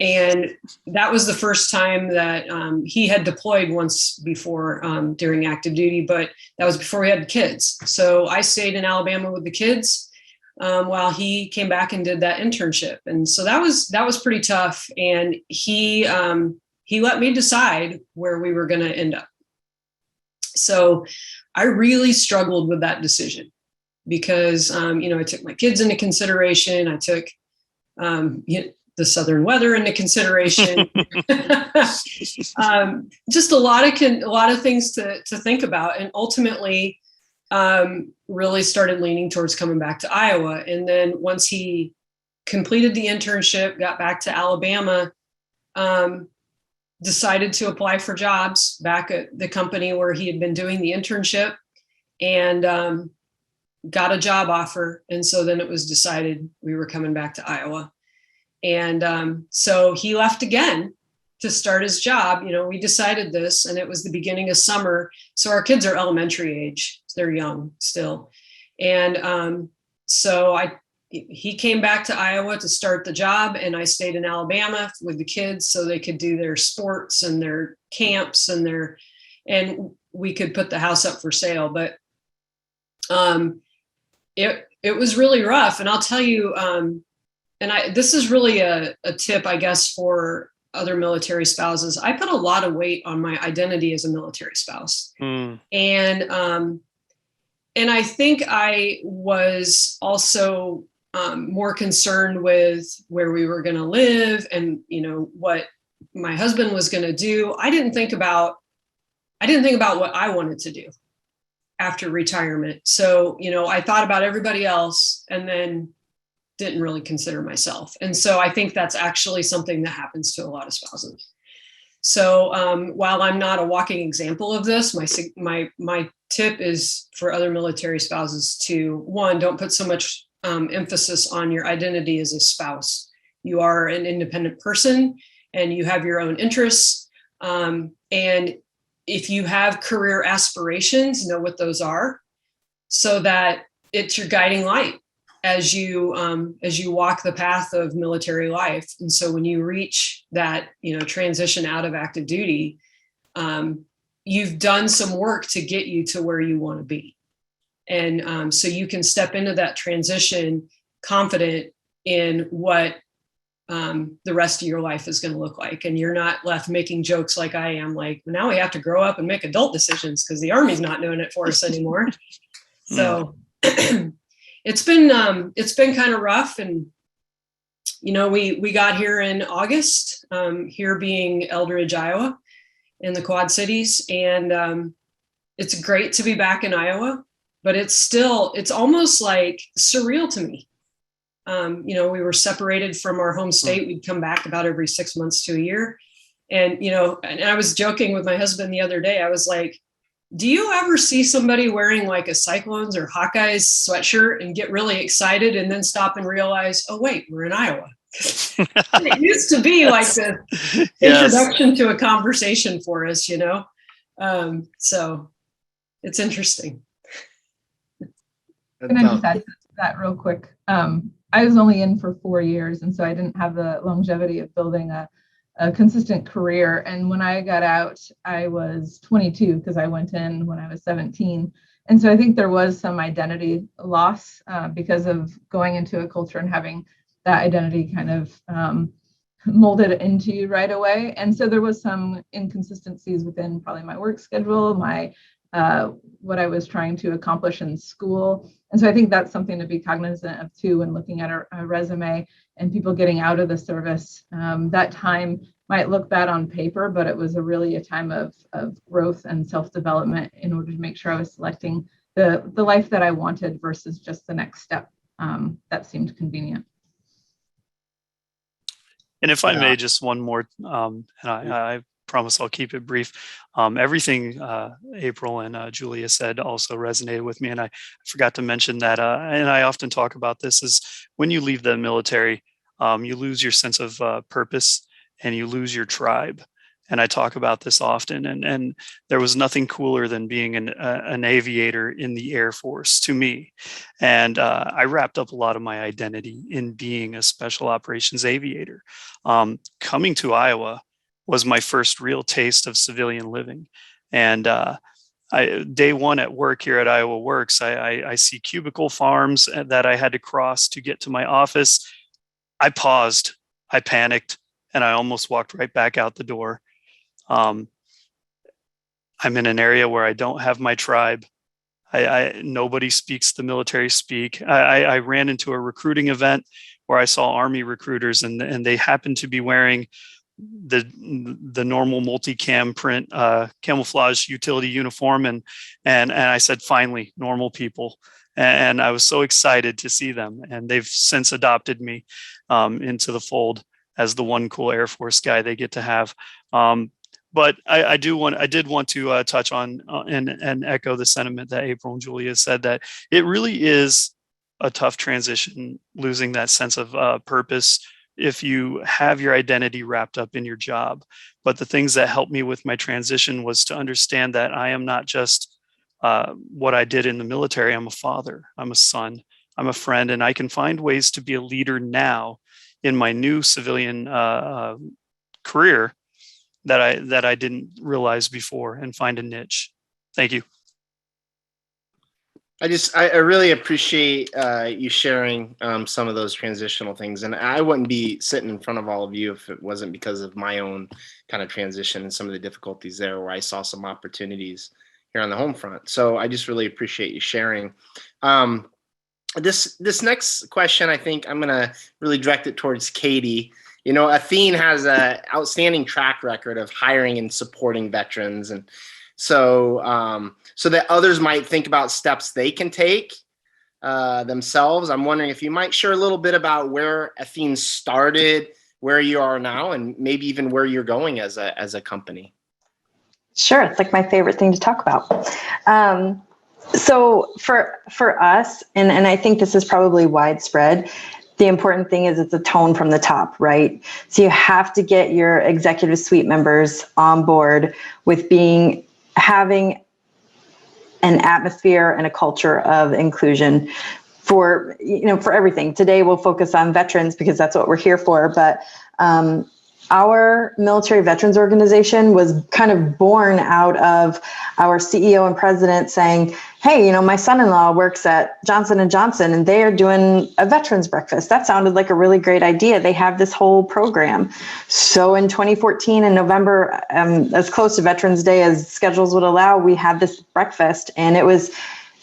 And that was the first time that he had deployed once before during active duty, but that was before we had kids. So I stayed in Alabama with the kids while he came back and did that internship. And so that was pretty tough. And he let me decide where we were going to end up. So I really struggled with that decision because, I took my kids into consideration. I took, the southern weather into consideration. Just a lot of things to think about, and ultimately really started leaning towards coming back to Iowa. And then once he completed the internship, got back to Alabama, decided to apply for jobs back at the company where he had been doing the internship, and got a job offer. And so then it was decided we were coming back to Iowa. And so he left again to start his job. We decided this, and it was the beginning of summer. So our kids are elementary age. They're young still. And so he came back to Iowa to start the job, and I stayed in Alabama with the kids so they could do their sports and their camps and we could put the house up for sale. But it was really rough. And I'll tell you, this is really a tip, I guess, for other military spouses. I put a lot of weight on my identity as a military spouse. And I think I was also more concerned with where we were going to live and, what my husband was going to do. I didn't think about what I wanted to do after retirement. So, I thought about everybody else and then didn't really consider myself. And so I think that's actually something that happens to a lot of spouses. So while I'm not a walking example of this, my tip is for other military spouses to, one, don't put so much emphasis on your identity as a spouse. You are an independent person and you have your own interests. And if you have career aspirations, know what those are so that it's your guiding light as you walk the path of military life. And so when you reach that, transition out of active duty, you've done some work to get you to where you want to be. And so you can step into that transition confident in what the rest of your life is going to look like. And you're not left making jokes like I am, like, now we have to grow up and make adult decisions because the Army's not doing it for us anymore. So it's been kind of rough. And, we got here in August, here being Eldridge, Iowa, in the Quad Cities. And it's great to be back in Iowa, but it's almost like surreal to me. We were separated from our home state. We'd come back about every 6 months to a year. And, and I was joking with my husband the other day. I was like, do you ever see somebody wearing like a Cyclones or Hawkeyes sweatshirt and get really excited and then stop and realize, oh, wait, we're in Iowa? It used to be like the introduction to a conversation for us, so it's interesting. Can I just add to that real quick? I was only in for 4 years, and so I didn't have the longevity of building a consistent career. And when I got out, I was 22 because I went in when I was 17. And so I think there was some identity loss because of going into a culture and having that identity kind of molded into you right away. And so there was some inconsistencies within probably my work schedule, my what I was trying to accomplish in school. And so I think that's something to be cognizant of too when looking at a resume and people getting out of the service. That time might look bad on paper, but it was really a time of growth and self-development in order to make sure I was selecting the life that I wanted versus just the next step that seemed convenient. And if I may, just one more, and I promise I'll keep it brief. Everything April and Julia said also resonated with me. And I forgot to mention that, and I often talk about this, is when you leave the military, you lose your sense of purpose and you lose your tribe. And I talk about this often, and there was nothing cooler than being an aviator in the Air Force to me. And I wrapped up a lot of my identity in being a special operations aviator. Coming to was my first real taste of civilian living. And day one at work here at Iowa Works, I see cubicle farms that I had to cross to get to my office. I paused, I panicked, and I almost walked right back out the door. I'm in an area where I don't have my tribe. Nobody speaks the military speak. I ran into a recruiting event where I saw Army recruiters, and they happened to be wearing the normal multicam print camouflage utility uniform, and I said, finally, normal people. And I was so excited to see them, and they've since adopted me into the fold as the one cool Air Force guy they get to have. But I did want to touch on and echo the sentiment that April and Julia said, that it really is a tough transition, losing that sense of purpose if you have your identity wrapped up in your job. But the things that helped me with my transition was to understand that I am not just what I did in the military. I'm a father, I'm a son, I'm a friend, and I can find ways to be a leader now in my new civilian career that I didn't realize before, and find a niche. Thank you. I really appreciate you sharing some of those transitional things. And I wouldn't be sitting in front of all of you if it wasn't because of my own kind of transition and some of the difficulties there, where I saw some opportunities here on the home front. So I just really appreciate you sharing. This next question, I think I'm going to really direct it towards Katie. You know, Athene has an outstanding track record of hiring and supporting veterans. And so that others might think about steps they can take themselves, I'm wondering if you might share a little bit about where Athene started, where you are now, and maybe even where you're going as a company. Sure. It's like my favorite thing to talk about. So for us, and I think this is probably widespread, the important thing is it's a tone from the top, right? So you have to get your executive suite members on board with having an atmosphere and a culture of inclusion for everything. Today we'll focus on veterans because that's what we're here for, but our military veterans organization was kind of born out of our CEO and president saying, hey, my son-in-law works at Johnson & Johnson and they are doing a veterans breakfast. That sounded like a really great idea. They have this whole program. So in 2014 in November, as close to Veterans Day as schedules would allow, we had this breakfast, and it was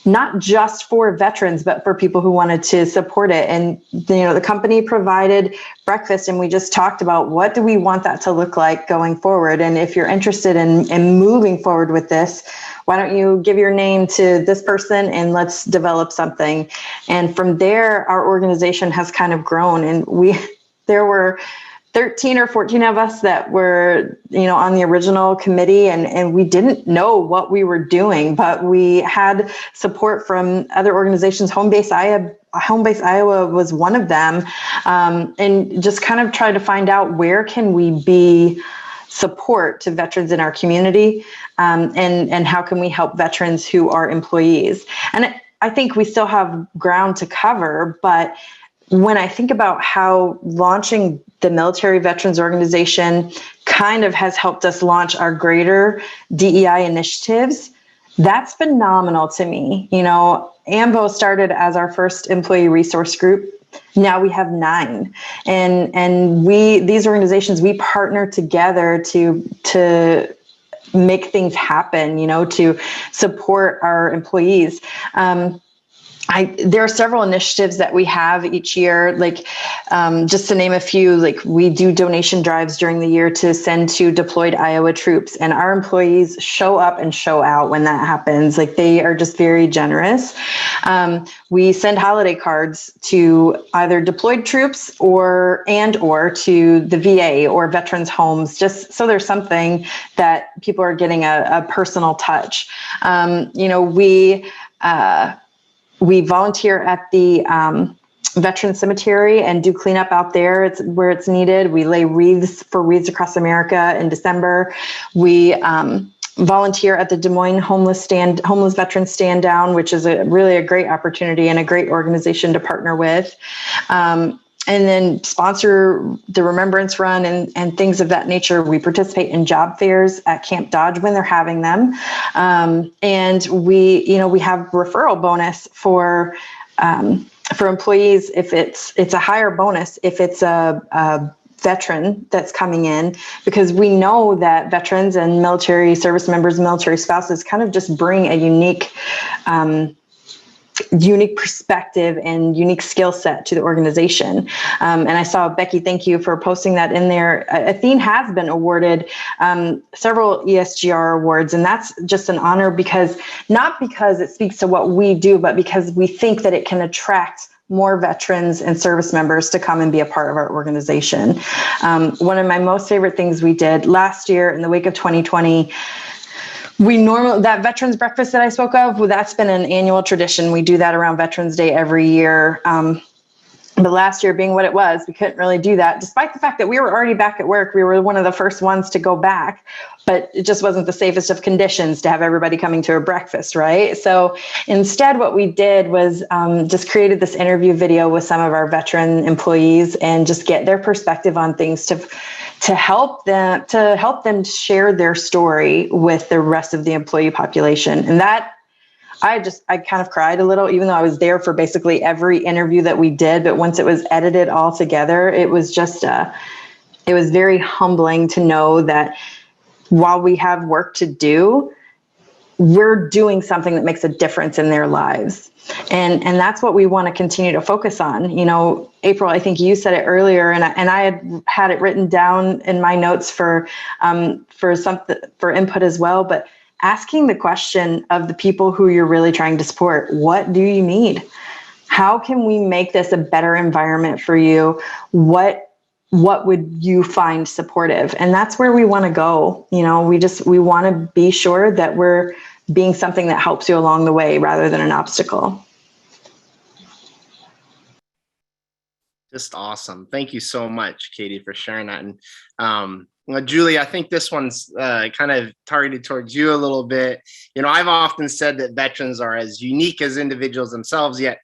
not just for veterans, but for people who wanted to support it. And, the company provided breakfast, and we just talked about what do we want that to look like going forward. And if you're interested in moving forward with this, why don't you give your name to this person and let's develop something. And from there, our organization has kind of grown, and there were 13 or 14 of us that were, on the original committee, and we didn't know what we were doing, but we had support from other organizations. Home Base Iowa was one of them, and just kind of try to find out where can we be support to veterans in our community, and how can we help veterans who are employees. And I think we still have ground to cover, but when I think about how launching the Military Veterans Organization kind of has helped us launch our greater DEI initiatives, that's phenomenal to me. AMVO started as our first employee resource group. Now we have 9, and these organizations, we partner together to make things happen, to support our employees. There are several initiatives that we have each year, like just to name a few, like we do donation drives during the year to send to deployed Iowa troops, and our employees show up and show out when that happens. Like, they are just very generous. We send holiday cards to either deployed troops or to the VA or veterans homes, just so there's something that people are getting a personal touch. We volunteer at the veteran cemetery and do cleanup out there. It's where it's needed. We lay wreaths for Wreaths Across America in December. We volunteer at the Des Moines homeless veteran stand down, which is really a great opportunity and a great organization to partner with. And then sponsor the Remembrance Run and things of that nature. We participate in job fairs at Camp Dodge when they're having them. And we have referral bonus for employees if it's a higher bonus if it's a veteran that's coming in, because we know that veterans and military service members, military spouses kind of just bring a unique perspective and unique skill set to the organization. And I saw, Becky, thank you for posting that in there. Athene has been awarded several ESGR awards, and that's just an honor not because it speaks to what we do, but because we think that it can attract more veterans and service members to come and be a part of our organization. One of my most favorite things we did last year in the wake of 2020, that Veterans Breakfast that I spoke of, well, that's been an annual tradition. We do that around Veterans Day every year. But last year being what it was, we couldn't really do that, despite the fact that we were already back at work. We were one of the first ones to go back, but it just wasn't the safest of conditions to have everybody coming to a breakfast, right? So instead, what we did was just created this interview video with some of our veteran employees and just get their perspective on things to help them share their story with the rest of the employee population. And that, I kind of cried a little, even though I was there for basically every interview that we did. But once it was edited all together, it was just, it was very humbling to know that while we have work to do, we're doing something that makes a difference in their lives. And that's what we want to continue to focus on. You know, April, I think you said it earlier, and I had it written down in my notes for input as well, but asking the question of the people who you're really trying to support, what do you need? How can we make this a better environment for you? What would you find supportive? And that's where we want to go. You know, we want to be sure that we're being something that helps you along the way rather than an obstacle. Just awesome. Thank you so much, Katie, for sharing that. And Julie, I think this one's kind of targeted towards you a little bit. You know, I've often said that veterans are as unique as individuals themselves, yet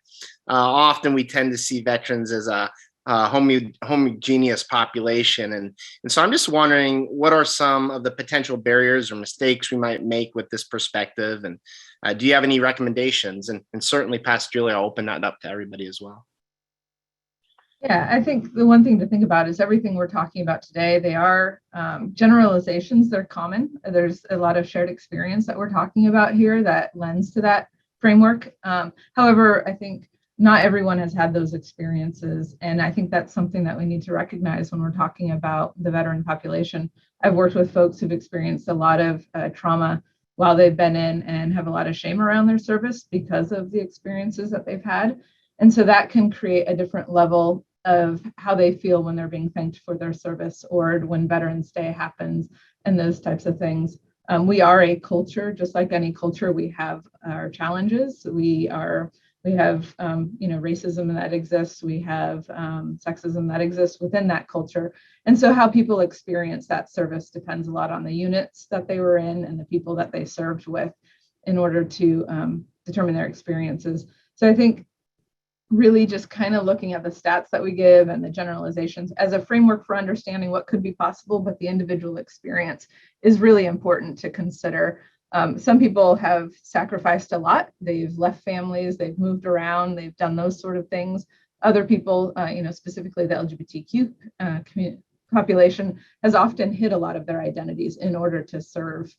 often we tend to see veterans as a homogeneous population. And so I'm just wondering, what are some of the potential barriers or mistakes we might make with this perspective? And do you have any recommendations? And certainly, past Julie, I'll open that up to everybody as well. Yeah, I think the one thing to think about is everything we're talking about today, they are generalizations. They're common. There's a lot of shared experience that we're talking about here that lends to that framework. However, I think not everyone has had those experiences. And I think that's something that we need to recognize when we're talking about the veteran population. I've worked with folks who've experienced a lot of trauma while they've been in and have a lot of shame around their service because of the experiences that they've had. And so that can create a different level of how they feel when they're being thanked for their service or when Veterans Day happens and those types of things. We are a culture, just like any culture, we have our challenges. We have racism that exists. We have sexism that exists within that culture. And so how people experience that service depends a lot on the units that they were in and the people that they served with in order to determine their experiences. So I think really just kind of looking at the stats that we give and the generalizations as a framework for understanding what could be possible, but the individual experience is really important to consider. Some people have sacrificed a lot. They've left families, they've moved around, they've done those sort of things. Other people, specifically the LGBTQ population, has often hid a lot of their identities in order to serve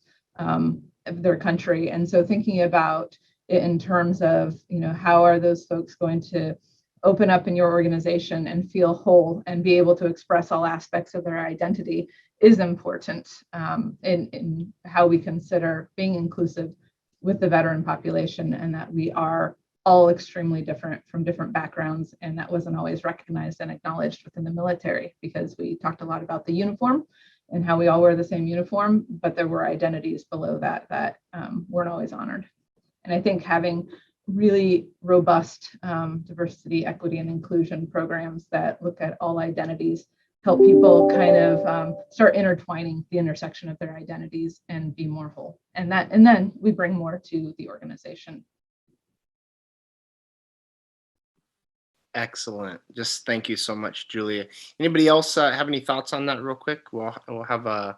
their country. And so thinking about it in terms of, how are those folks going to open up in your organization and feel whole and be able to express all aspects of their identity is important in how we consider being inclusive with the veteran population, and that we are all extremely different from different backgrounds. And that wasn't always recognized and acknowledged within the military, because we talked a lot about the uniform and how we all wear the same uniform, but there were identities below that weren't always honored. And I think having really robust diversity, equity, and inclusion programs that look at all identities, help people kind of start intertwining the intersection of their identities and be more whole. And then we bring more to the organization. Excellent. Just thank you so much, Julia. Anybody else have any thoughts on that real quick? We'll have a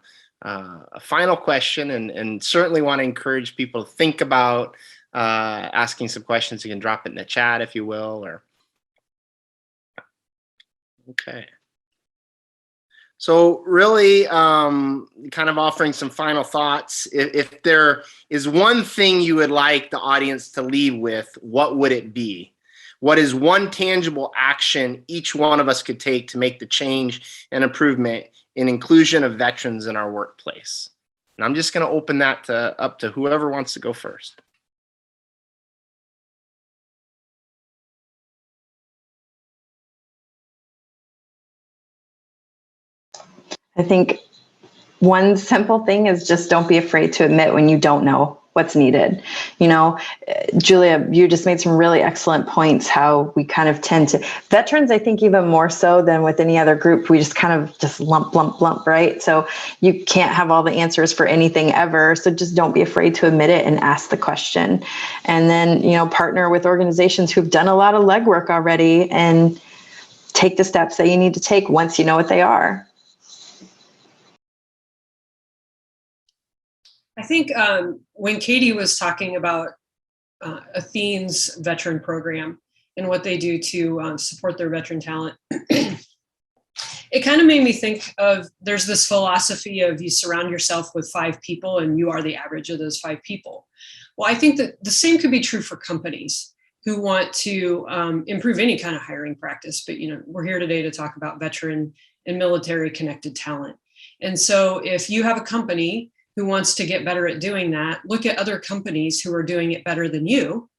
final question, and certainly want to encourage people to think about asking some questions. You can drop it in the chat if you will, or okay. So really kind of offering some final thoughts. If there is one thing you would like the audience to leave with, what would it be? What is one tangible action each one of us could take to make the change and improvement in inclusion of veterans in our workplace? And I'm just going to open that up to whoever wants to go first. I think one simple thing is just don't be afraid to admit when you don't know what's needed. You know, Julia, you just made some really excellent points, how we kind of tend to, veterans, I think even more so than with any other group, we just kind of just lump, right? So you can't have all the answers for anything ever. So just don't be afraid to admit it and ask the question. And then, you know, partner with organizations who've done a lot of legwork already and take the steps that you need to take once you know what they are. I think when Katie was talking about Athene's veteran program and what they do to support their veteran talent, it kind of made me think of, there's this philosophy of you surround yourself with 5 people and you are the average of those 5 people. Well, I think that the same could be true for companies who want to improve any kind of hiring practice. But, you know, we're here today to talk about veteran and military connected talent. And so if you have a company who wants to get better at doing that, look at other companies who are doing it better than you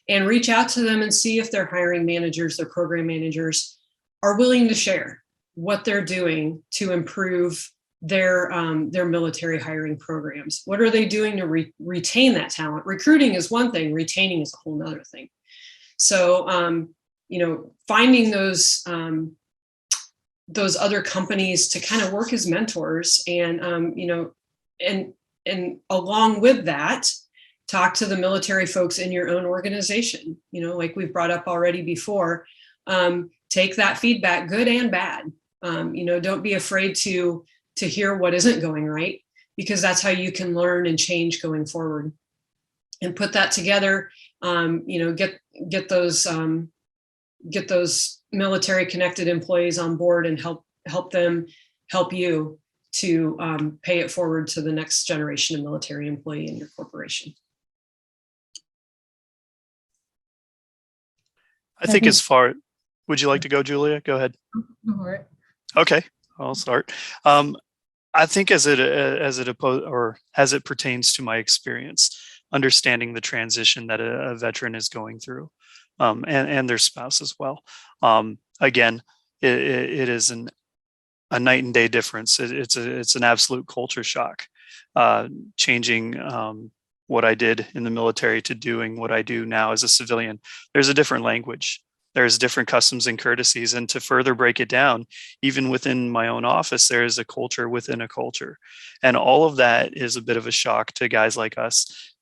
and reach out to them and see if their hiring managers, their program managers are willing to share what they're doing to improve their military hiring programs. What are they doing to retain that talent? Recruiting is one thing, retaining is a whole nother thing. So, you know, finding those other companies to kind of work as mentors and, you know, and along with that, talk to the military folks in your own organization. You know, like we've brought up already before, take that feedback, good and bad. You know, don't be afraid to hear what isn't going right, because that's how you can learn and change going forward. And put that together. You know, get those military connected employees on board and help them help you to pay it forward to the next generation of military employee in your corporation. I think as far, would you like to go, Julia? Go ahead. Go for it. Okay, I'll start. I think as it pertains to my experience, understanding the transition that a veteran is going through, and their spouse as well. Again, it is a night and day difference. It's an absolute culture shock, changing what I did in the military to doing what I do now as a civilian. There's a different language. There's different customs and courtesies. And to further break it down, even within my own office, there is a culture within a culture. And all of that is a bit of a shock to guys like us.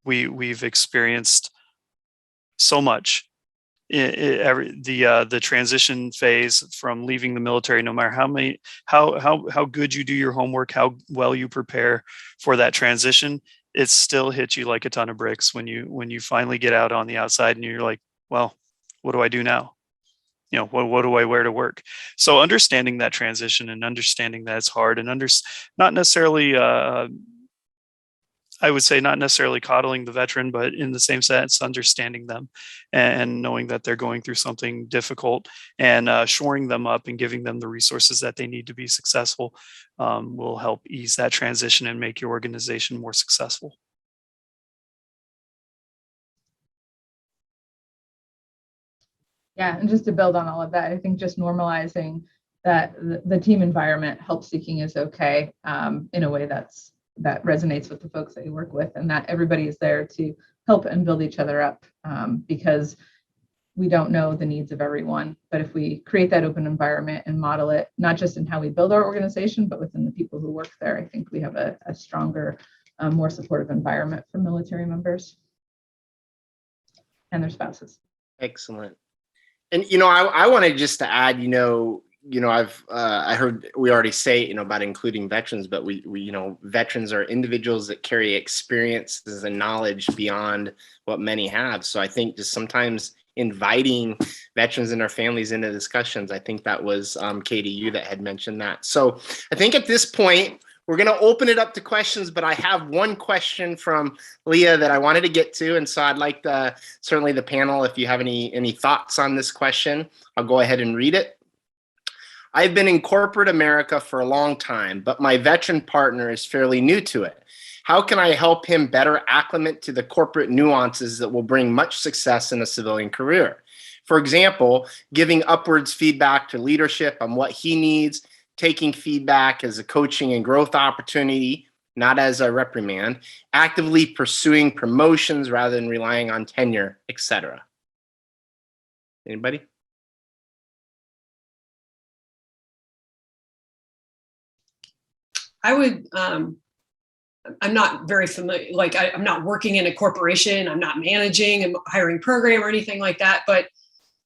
We've experienced so much. The transition phase from leaving the military, no matter how good you do your homework, how well you prepare for that transition, it still hits you like a ton of bricks when you finally get out on the outside and you're like, well, what do I do now? You know, what do I wear to work? So understanding that transition and understanding that it's hard and not necessarily I would say not necessarily coddling the veteran, but in the same sense, understanding them and knowing that they're going through something difficult and shoring them up and giving them the resources that they need to be successful will help ease that transition and make your organization more successful. Yeah, and just to build on all of that, I think just normalizing that the team environment, help seeking is okay in a way that resonates with the folks that you work with, and that everybody is there to help and build each other up, because we don't know the needs of everyone. But if we create that open environment and model it, not just in how we build our organization, but within the people who work there, I think we have a stronger, more supportive environment for military members and their spouses. Excellent. And, I wanted just to add, I heard we already say, about including veterans, but we veterans are individuals that carry experiences and knowledge beyond what many have. So I think just sometimes inviting veterans and their families into discussions, I think that was Katie, you that had mentioned that. So I think at this point, we're going to open it up to questions, but I have one question from Leah that I wanted to get to. And so I'd like certainly the panel, if you have any thoughts on this question, I'll go ahead and read it. I've been in corporate America for a long time, but my veteran partner is fairly new to it. How can I help him better acclimate to the corporate nuances that will bring much success in a civilian career? For example, giving upwards feedback to leadership on what he needs, taking feedback as a coaching and growth opportunity, not as a reprimand, actively pursuing promotions rather than relying on tenure, etc. Anybody? I would, I'm not very familiar, I'm not working in a corporation, I'm not managing a hiring program or anything like that, but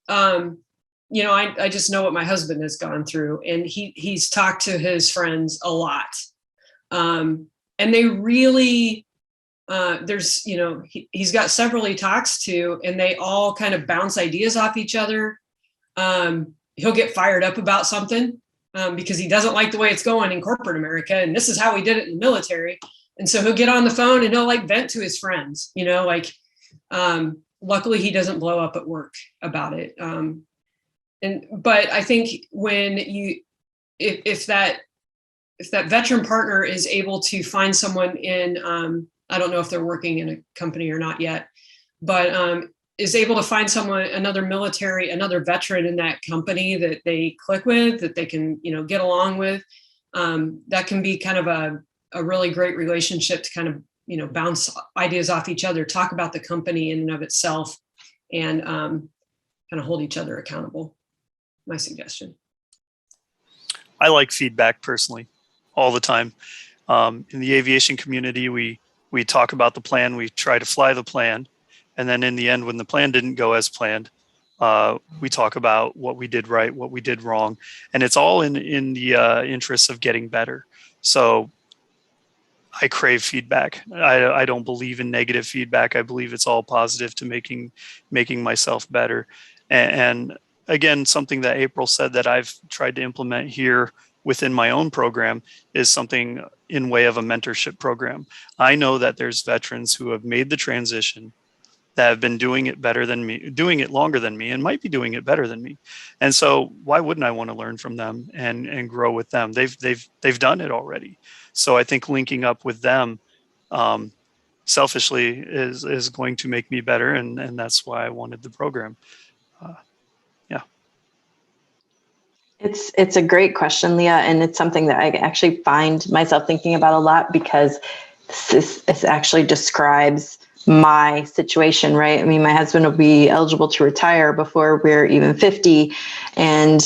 I just know what my husband has gone through, and he's talked to his friends a lot. And they really, he's got several he talks to, and they all kind of bounce ideas off each other. He'll get fired up about something because he doesn't like the way it's going in corporate America. And this is how we did it in the military. And so he'll get on the phone and he'll vent to his friends, luckily he doesn't blow up at work about it. But I think when if that veteran partner is able to find someone in, I don't know if they're working in a company or not yet, but is able to find another veteran in that company that they click with, that they can, get along with, that can be kind of a really great relationship to kind of, bounce ideas off each other, talk about the company in and of itself, and kind of hold each other accountable. My suggestion. I like feedback personally, all the time. In the aviation community, we talk about the plan, we try to fly the plan, and then in the end, when the plan didn't go as planned, we talk about what we did right, what we did wrong, and it's all in the interests of getting better. So I crave feedback. I don't believe in negative feedback. I believe it's all positive to making myself better. And again, something that April said that I've tried to implement here within my own program is something in way of a mentorship program. I know that there's veterans who have made the transition that have been doing it better than me, doing it longer than me, and might be doing it better than me. And so why wouldn't I want to learn from them and grow with them? They've done it already. So I think linking up with them selfishly is going to make me better. And that's why I wanted the program. It's a great question, Leah, and it's something that I actually find myself thinking about a lot, because this actually describes my situation, right? I mean, my husband will be eligible to retire before we're even 50, and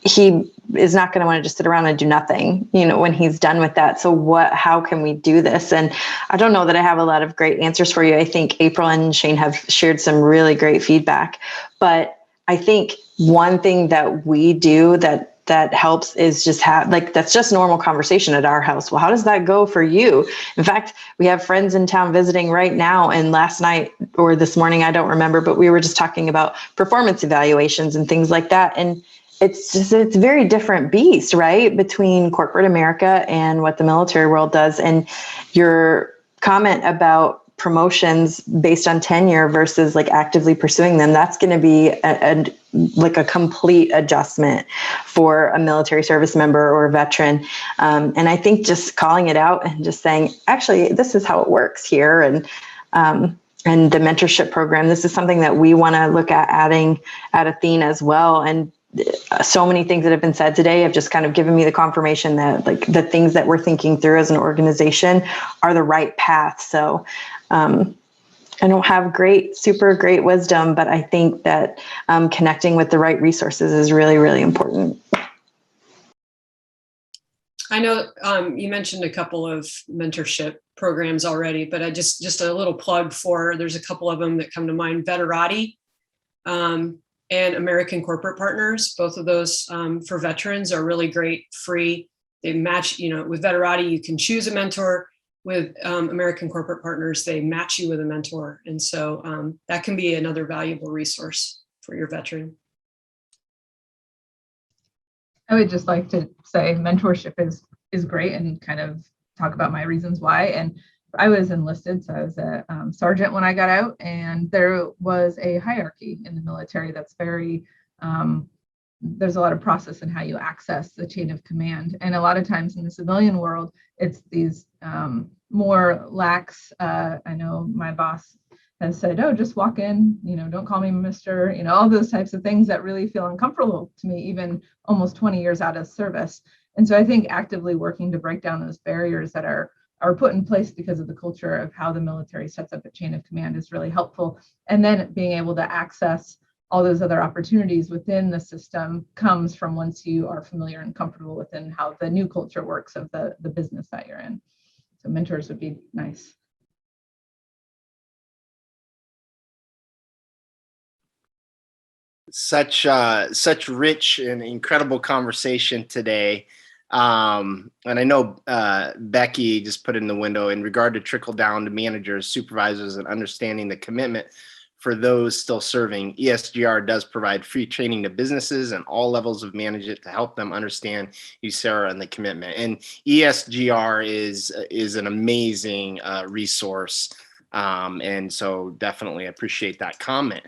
he is not going to want to just sit around and do nothing, when he's done with that. So how can we do this? And I don't know that I have a lot of great answers for you. I think April and Shane have shared some really great feedback, but I think one thing that we do that helps is just that's just normal conversation at our house. Well, how does that go for you? In fact, we have friends in town visiting right now, and last night or this morning, I don't remember, but we were just talking about performance evaluations and things like that. And it's a very different beast, right, between corporate America and what the military world does. And your comment about promotions based on tenure versus actively pursuing them, that's going to be a complete adjustment for a military service member or a veteran. And I think just calling it out and just saying, actually, this is how it works here. And the mentorship program, this is something that we want to look at adding at Athene as well. And so many things that have been said today have just kind of given me the confirmation that the things that we're thinking through as an organization are the right path. So I don't have super great wisdom, but I think that connecting with the right resources is really, really important. I know you mentioned a couple of mentorship programs already, but I just a little plug for, there's a couple of them that come to mind, Veterati and American Corporate Partners. Both of those for veterans are really great, free. They match, with Veterati, you can choose a mentor. With American Corporate Partners, they match you with a mentor. And so that can be another valuable resource for your veteran. I would just like to say mentorship is great, and kind of talk about my reasons why. And I was enlisted, so I was a sergeant when I got out, and there was a hierarchy in the military that's very, there's a lot of process in how you access the chain of command. And a lot of times in the civilian world, it's these more lax, I know my boss has said, oh, just walk in, don't call me Mr., all those types of things that really feel uncomfortable to me, even almost 20 years out of service. And so I think actively working to break down those barriers that are put in place because of the culture of how the military sets up a chain of command is really helpful. And then being able to access all those other opportunities within the system comes from once you are familiar and comfortable within how the new culture works of the business that you're in. So mentors would be nice. Such rich and incredible conversation today. And I know Becky just put in the window in regard to trickle down to managers, supervisors, and understanding the commitment for those still serving. ESGR does provide free training to businesses and all levels of management to help them understand USERRA and the commitment. And ESGR is an amazing resource. And so definitely appreciate that comment.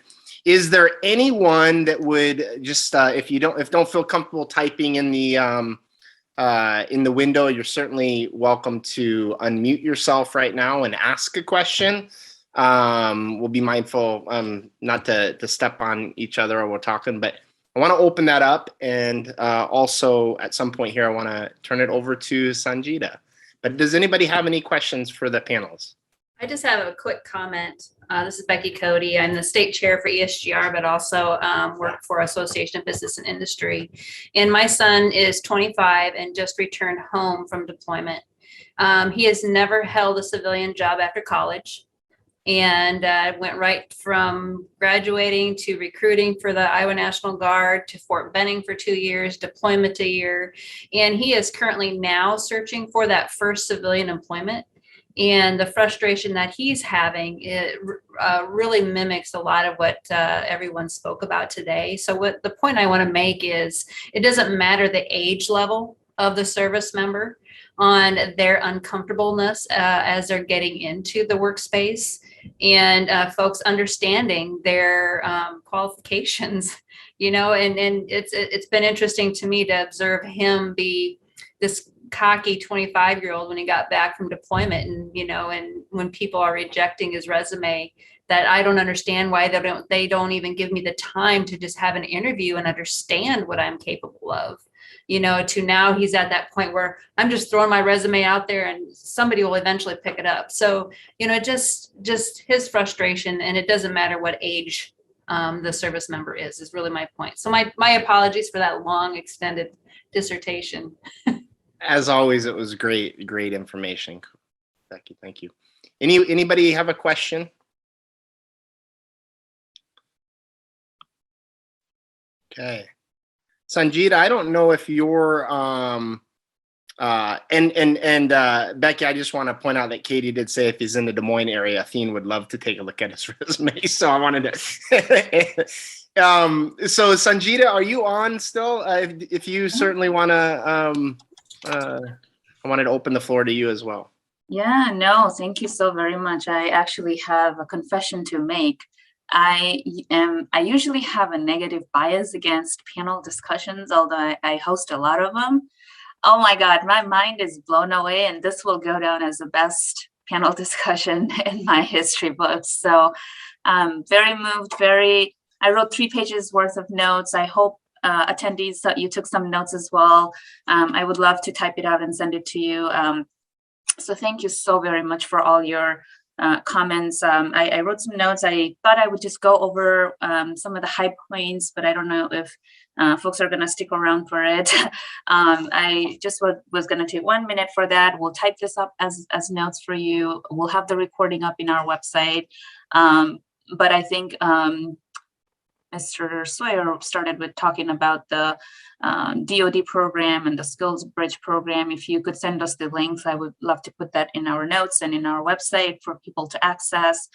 Is there anyone that would just, if don't feel comfortable typing in the window, you're certainly welcome to unmute yourself right now and ask a question. We'll be mindful not to step on each other while we're talking, but I want to open that up. And also at some point here, I want to turn it over to Sanjita. But does anybody have any questions for the panelists? I just have a quick comment. This is Becky Cody. I'm the state chair for ESGR, but also work for Association of Business and Industry. And my son is 25 and just returned home from deployment. He has never held a civilian job after college, and went right from graduating to recruiting for the Iowa National Guard to Fort Benning for 2 years, deployment a year. And he is currently now searching for that first civilian employment. And the frustration that he's having, it really mimics a lot of what everyone spoke about today. So what the point I want to make is, it doesn't matter the age level of the service member on their uncomfortableness as they're getting into the workspace, and folks understanding their qualifications, and it's been interesting to me to observe him be this cocky 25-year-old when he got back from deployment, and when people are rejecting his resume, that I don't understand why they don't even give me the time to just have an interview and understand what I'm capable of, to now he's at that point where I'm just throwing my resume out there and somebody will eventually pick it up. So, just his frustration, and it doesn't matter what age the service member is really my point. So my apologies for that long extended dissertation. As always, it was great information, Becky. Thank you. Anybody have a question? Okay, Sanjita, I don't know if you're Becky, I just want to point out that Katie did say if he's in the Des Moines area, Athene would love to take a look at his resume. So I wanted to. So Sanjita, are you on still? If you certainly want to. I wanted to open the floor to you as well. Yeah, no, thank you so very much. I actually have a confession to make. I usually have a negative bias against panel discussions, although I host a lot of them. Oh my God, my mind is blown away, and this will go down as the best panel discussion in my history books. So very moved, I wrote 3 pages worth of notes. I hope attendees that you took some notes as well. I would love to type it out and send it to you. So thank you so very much for all your comments. I wrote some notes. I thought I would just go over some of the high points, but I don't know if folks are going to stick around for it. I just was going to take 1 minute for that. We'll type this up as notes for you. We'll have the recording up in our website. But I think Mr. Sawyer started with talking about the DoD program and the Skills Bridge program. If you could send us the links, I would love to put that in our notes and in our website for people to access.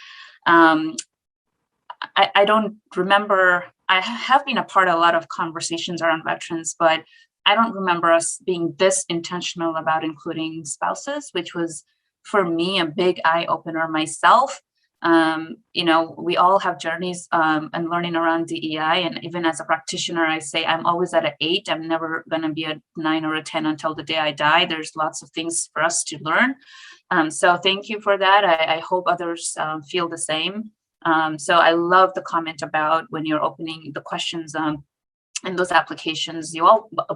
I don't remember, I have been a part of a lot of conversations around veterans, but I don't remember us being this intentional about including spouses, which was for me a big eye opener myself. We all have journeys and learning around DEI. And even as a practitioner, I say I'm always at an 8. I'm never going to be a 9 or a 10 until the day I die. There's lots of things for us to learn. So thank you for that. I hope others feel the same. So I love the comment about when you're opening the questions in those applications,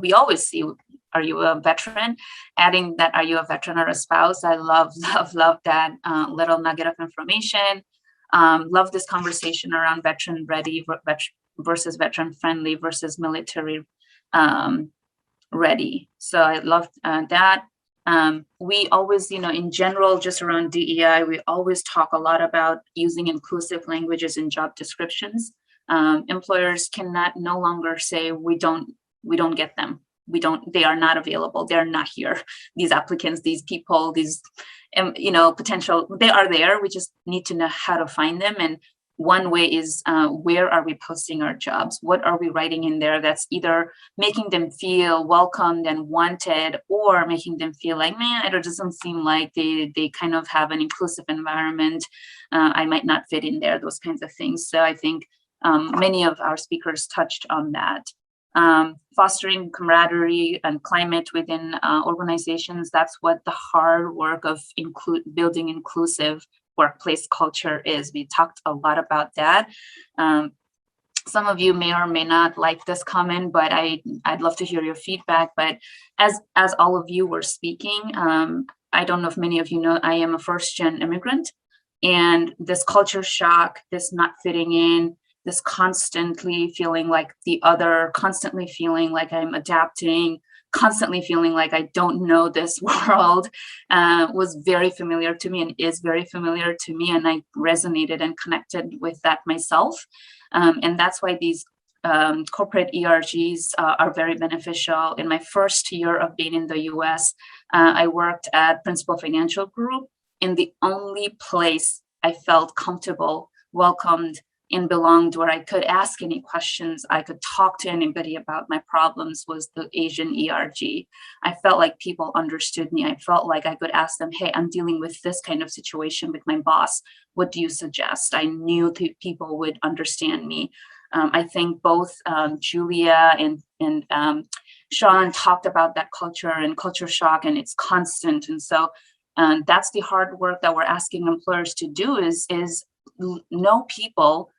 we always see, are you a veteran? Adding that, are you a veteran or a spouse? I love that little nugget of information. Love this conversation around veteran ready versus veteran friendly versus military ready. So I love that. We always, in general, just around DEI, we always talk a lot about using inclusive languages in job descriptions. Employers cannot no longer say we don't get them. They are not available. They're not here. These applicants, these people, these, potential, they are there. We just need to know how to find them. And one way is where are we posting our jobs? What are we writing in there that's either making them feel welcomed and wanted, or making them feel like, man, it doesn't seem like they kind of have an inclusive environment. I might not fit in there, those kinds of things. So I think many of our speakers touched on that. Fostering camaraderie and climate within organizations, that's what the hard work of building inclusive workplace culture is. We talked a lot about that. Some of you may or may not like this comment, but I'd love to hear your feedback. But as all of you were speaking, I don't know if many of you know, I am a first-gen immigrant, and this culture shock, this not fitting in, this constantly feeling like the other, constantly feeling like I'm adapting, constantly feeling like I don't know this world was very familiar to me and is very familiar to me. And I resonated and connected with that myself. And that's why these corporate ERGs are very beneficial. In my first year of being in the US, I worked at Principal Financial Group, and the only place I felt comfortable, welcomed, and belonged, where I could ask any questions, I could talk to anybody about my problems, was the Asian ERG. I felt like people understood me. I felt like I could ask them, hey, I'm dealing with this kind of situation with my boss. What do you suggest? I knew people would understand me. I think both Julia and Sean talked about that culture and culture shock, and it's constant. And so that's the hard work that we're asking employers to do is know people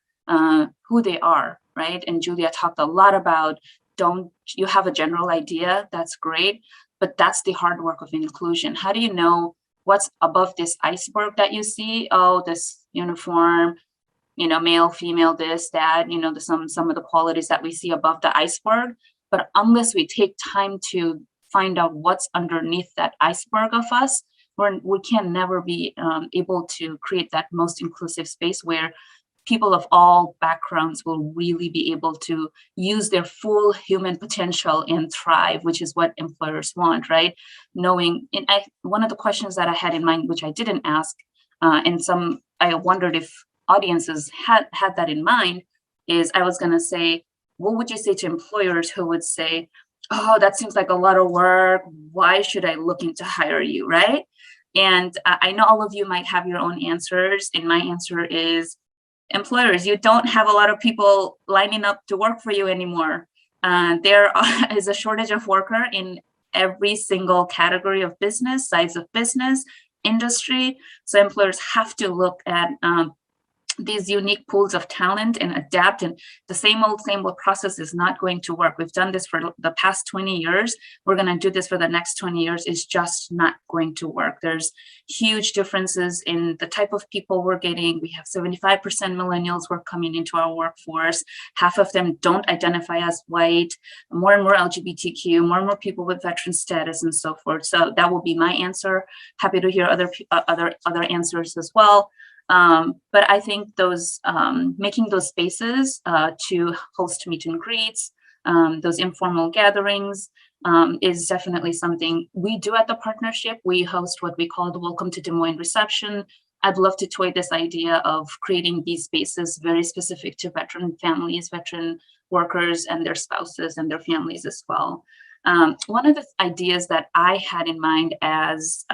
who they are, right? And Julia talked a lot about, you have a general idea, that's great, but that's the hard work of inclusion. How do you know what's above this iceberg that you see? Oh, this uniform, male, female, this, that, some of the qualities that we see above the iceberg. But unless we take time to find out what's underneath that iceberg of us, we can never be able to create that most inclusive space where people of all backgrounds will really be able to use their full human potential and thrive, which is what employers want, right? Knowing, and one of the questions that I had in mind, which I didn't ask, I wondered if audiences had that in mind, is I was gonna say, what would you say to employers who would say, oh, that seems like a lot of work, why should I look into hire you, right? And I know all of you might have your own answers, and my answer is, employers, you don't have a lot of people lining up to work for you anymore. There is a shortage of worker in every single category of business, size of business, industry. So employers have to look at these unique pools of talent and adapt, and the same old process is not going to work. We've done this for the past 20 years. We're going to do this for the next 20 years. It's just not going to work. There's huge differences in the type of people we're getting. We have 75% millennials who are coming into our workforce. Half of them don't identify as white, more and more LGBTQ, more and more people with veteran status, and so forth. So that will be my answer. Happy to hear other answers as well. But I think those making those spaces to host meet and greets, those informal gatherings, is definitely something we do at the partnership. We host what we call the Welcome to Des Moines reception. I'd love to toy this idea of creating these spaces very specific to veteran families, veteran workers, and their spouses and their families as well. One of the ideas that I had in mind as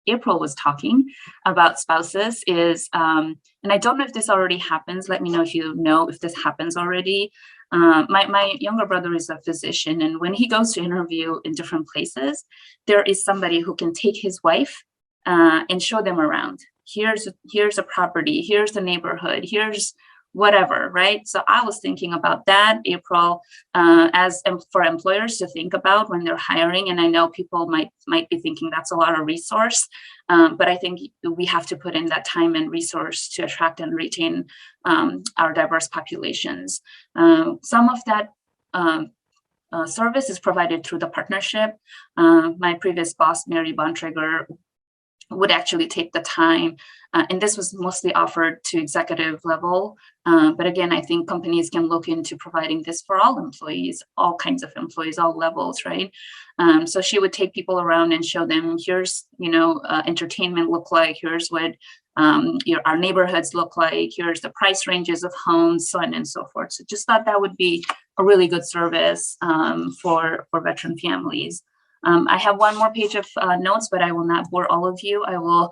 April was talking about spouses is, and I don't know if this already happens. Let me know if this happens already. My younger brother is a physician, and when he goes to interview in different places, there is somebody who can take his wife and show them around. Here's a property, here's the neighborhood, here's whatever, right? So I was thinking about that, April, as for employers to think about when they're hiring. And I know people might be thinking that's a lot of resource, but I think we have to put in that time and resource to attract and retain our diverse populations. Some of that service is provided through the partnership. My previous boss, Mary Bontrager, would actually take the time, and this was mostly offered to executive level. But again, I think companies can look into providing this for all employees, all kinds of employees, all levels, right? So she would take people around and show them, here's, entertainment look like, here's what our neighborhoods look like, here's the price ranges of homes, so on and so forth. So just thought that would be a really good service for veteran families. I have one more page of notes, but I will not bore all of you. I will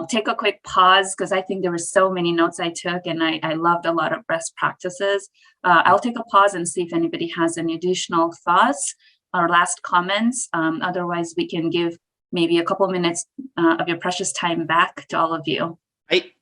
take a quick pause because I think there were so many notes I took, and I loved a lot of best practices. I'll take a pause and see if anybody has any additional thoughts or last comments. Otherwise, we can give maybe a couple minutes of your precious time back to all of you.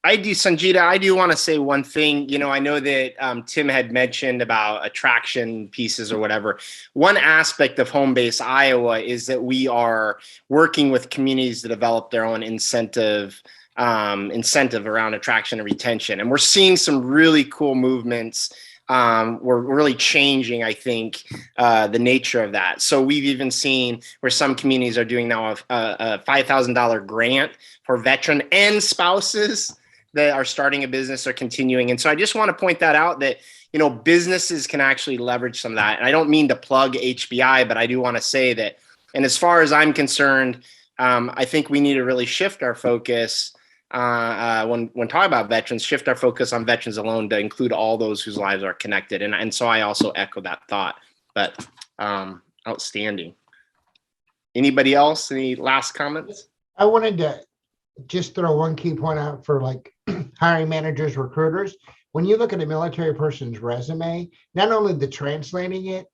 I do, Sanjita, I do want to say one thing. I know that Tim had mentioned about attraction pieces or whatever. One aspect of Home Base Iowa is that we are working with communities to develop their own incentive around attraction and retention. And we're seeing some really cool movements. We're really changing, I think, the nature of that. So we've even seen where some communities are doing now a $5,000 grant for veteran and spouses that are starting a business or continuing. And so I just want to point that out that, businesses can actually leverage some of that. And I don't mean to plug HBI, but I do want to say that, and as far as I'm concerned, I think we need to really shift our focus when talking about veterans, shift our focus on veterans alone to include all those whose lives are connected. And so I also echo that thought, but outstanding. Anybody else? Any last comments? I wanted to just throw one key point out for hiring managers, recruiters. When you look at a military person's resume, not only the translating it,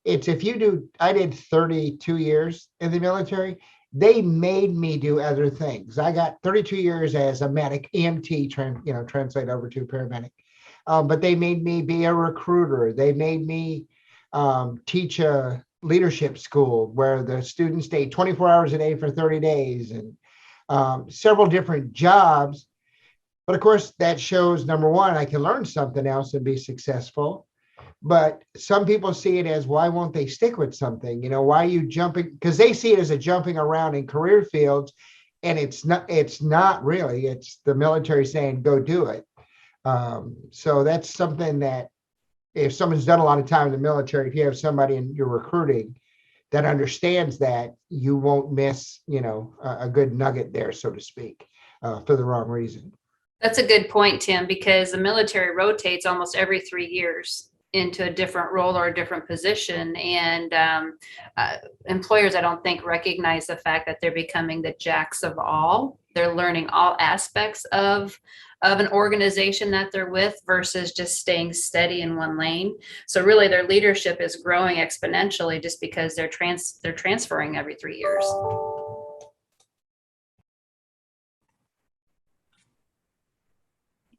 it's I did 32 years in the military. They made me do other things. I got 32 years as a medic, EMT, translate over to paramedic. But they made me be a recruiter. They made me teach a leadership school where the students stayed 24 hours a day for 30 days and several different jobs. But of course, that shows, number one, I can learn something else and be successful. But some people see it as, why won't they stick with something? Why are you jumping? Because they see it as a jumping around in career fields. And it's not really. It's the military saying, go do it. So that's something that if someone's done a lot of time in the military, if you have somebody in your recruiting that understands that, you won't miss, a good nugget there, so to speak, for the wrong reason. That's a good point, Tim, because the military rotates almost every 3 years into a different role or a different position. And employers, I don't think, recognize the fact that they're becoming the jacks of all. They're learning all aspects of an organization that they're with versus just staying steady in one lane. So really their leadership is growing exponentially just because they're transferring every 3 years.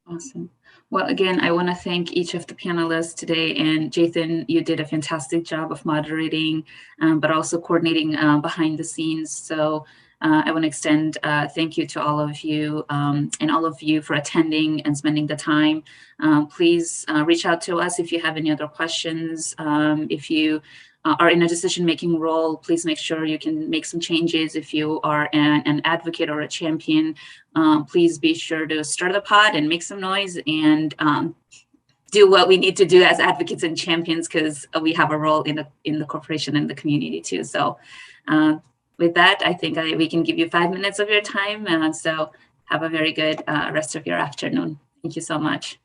Awesome. Well, again, I want to thank each of the panelists today. And Jathan, you did a fantastic job of moderating, but also coordinating behind the scenes. So I want to extend thank you to all of you and all of you for attending and spending the time. Please reach out to us if you have any other questions. If you are in a decision-making role, please make sure you can make some changes. If you are an advocate or a champion, please be sure to stir the pot and make some noise and do what we need to do as advocates and champions, because we have a role in the corporation and the community too. So with that, I think we can give you 5 minutes of your time. So have a very good rest of your afternoon. Thank you so much.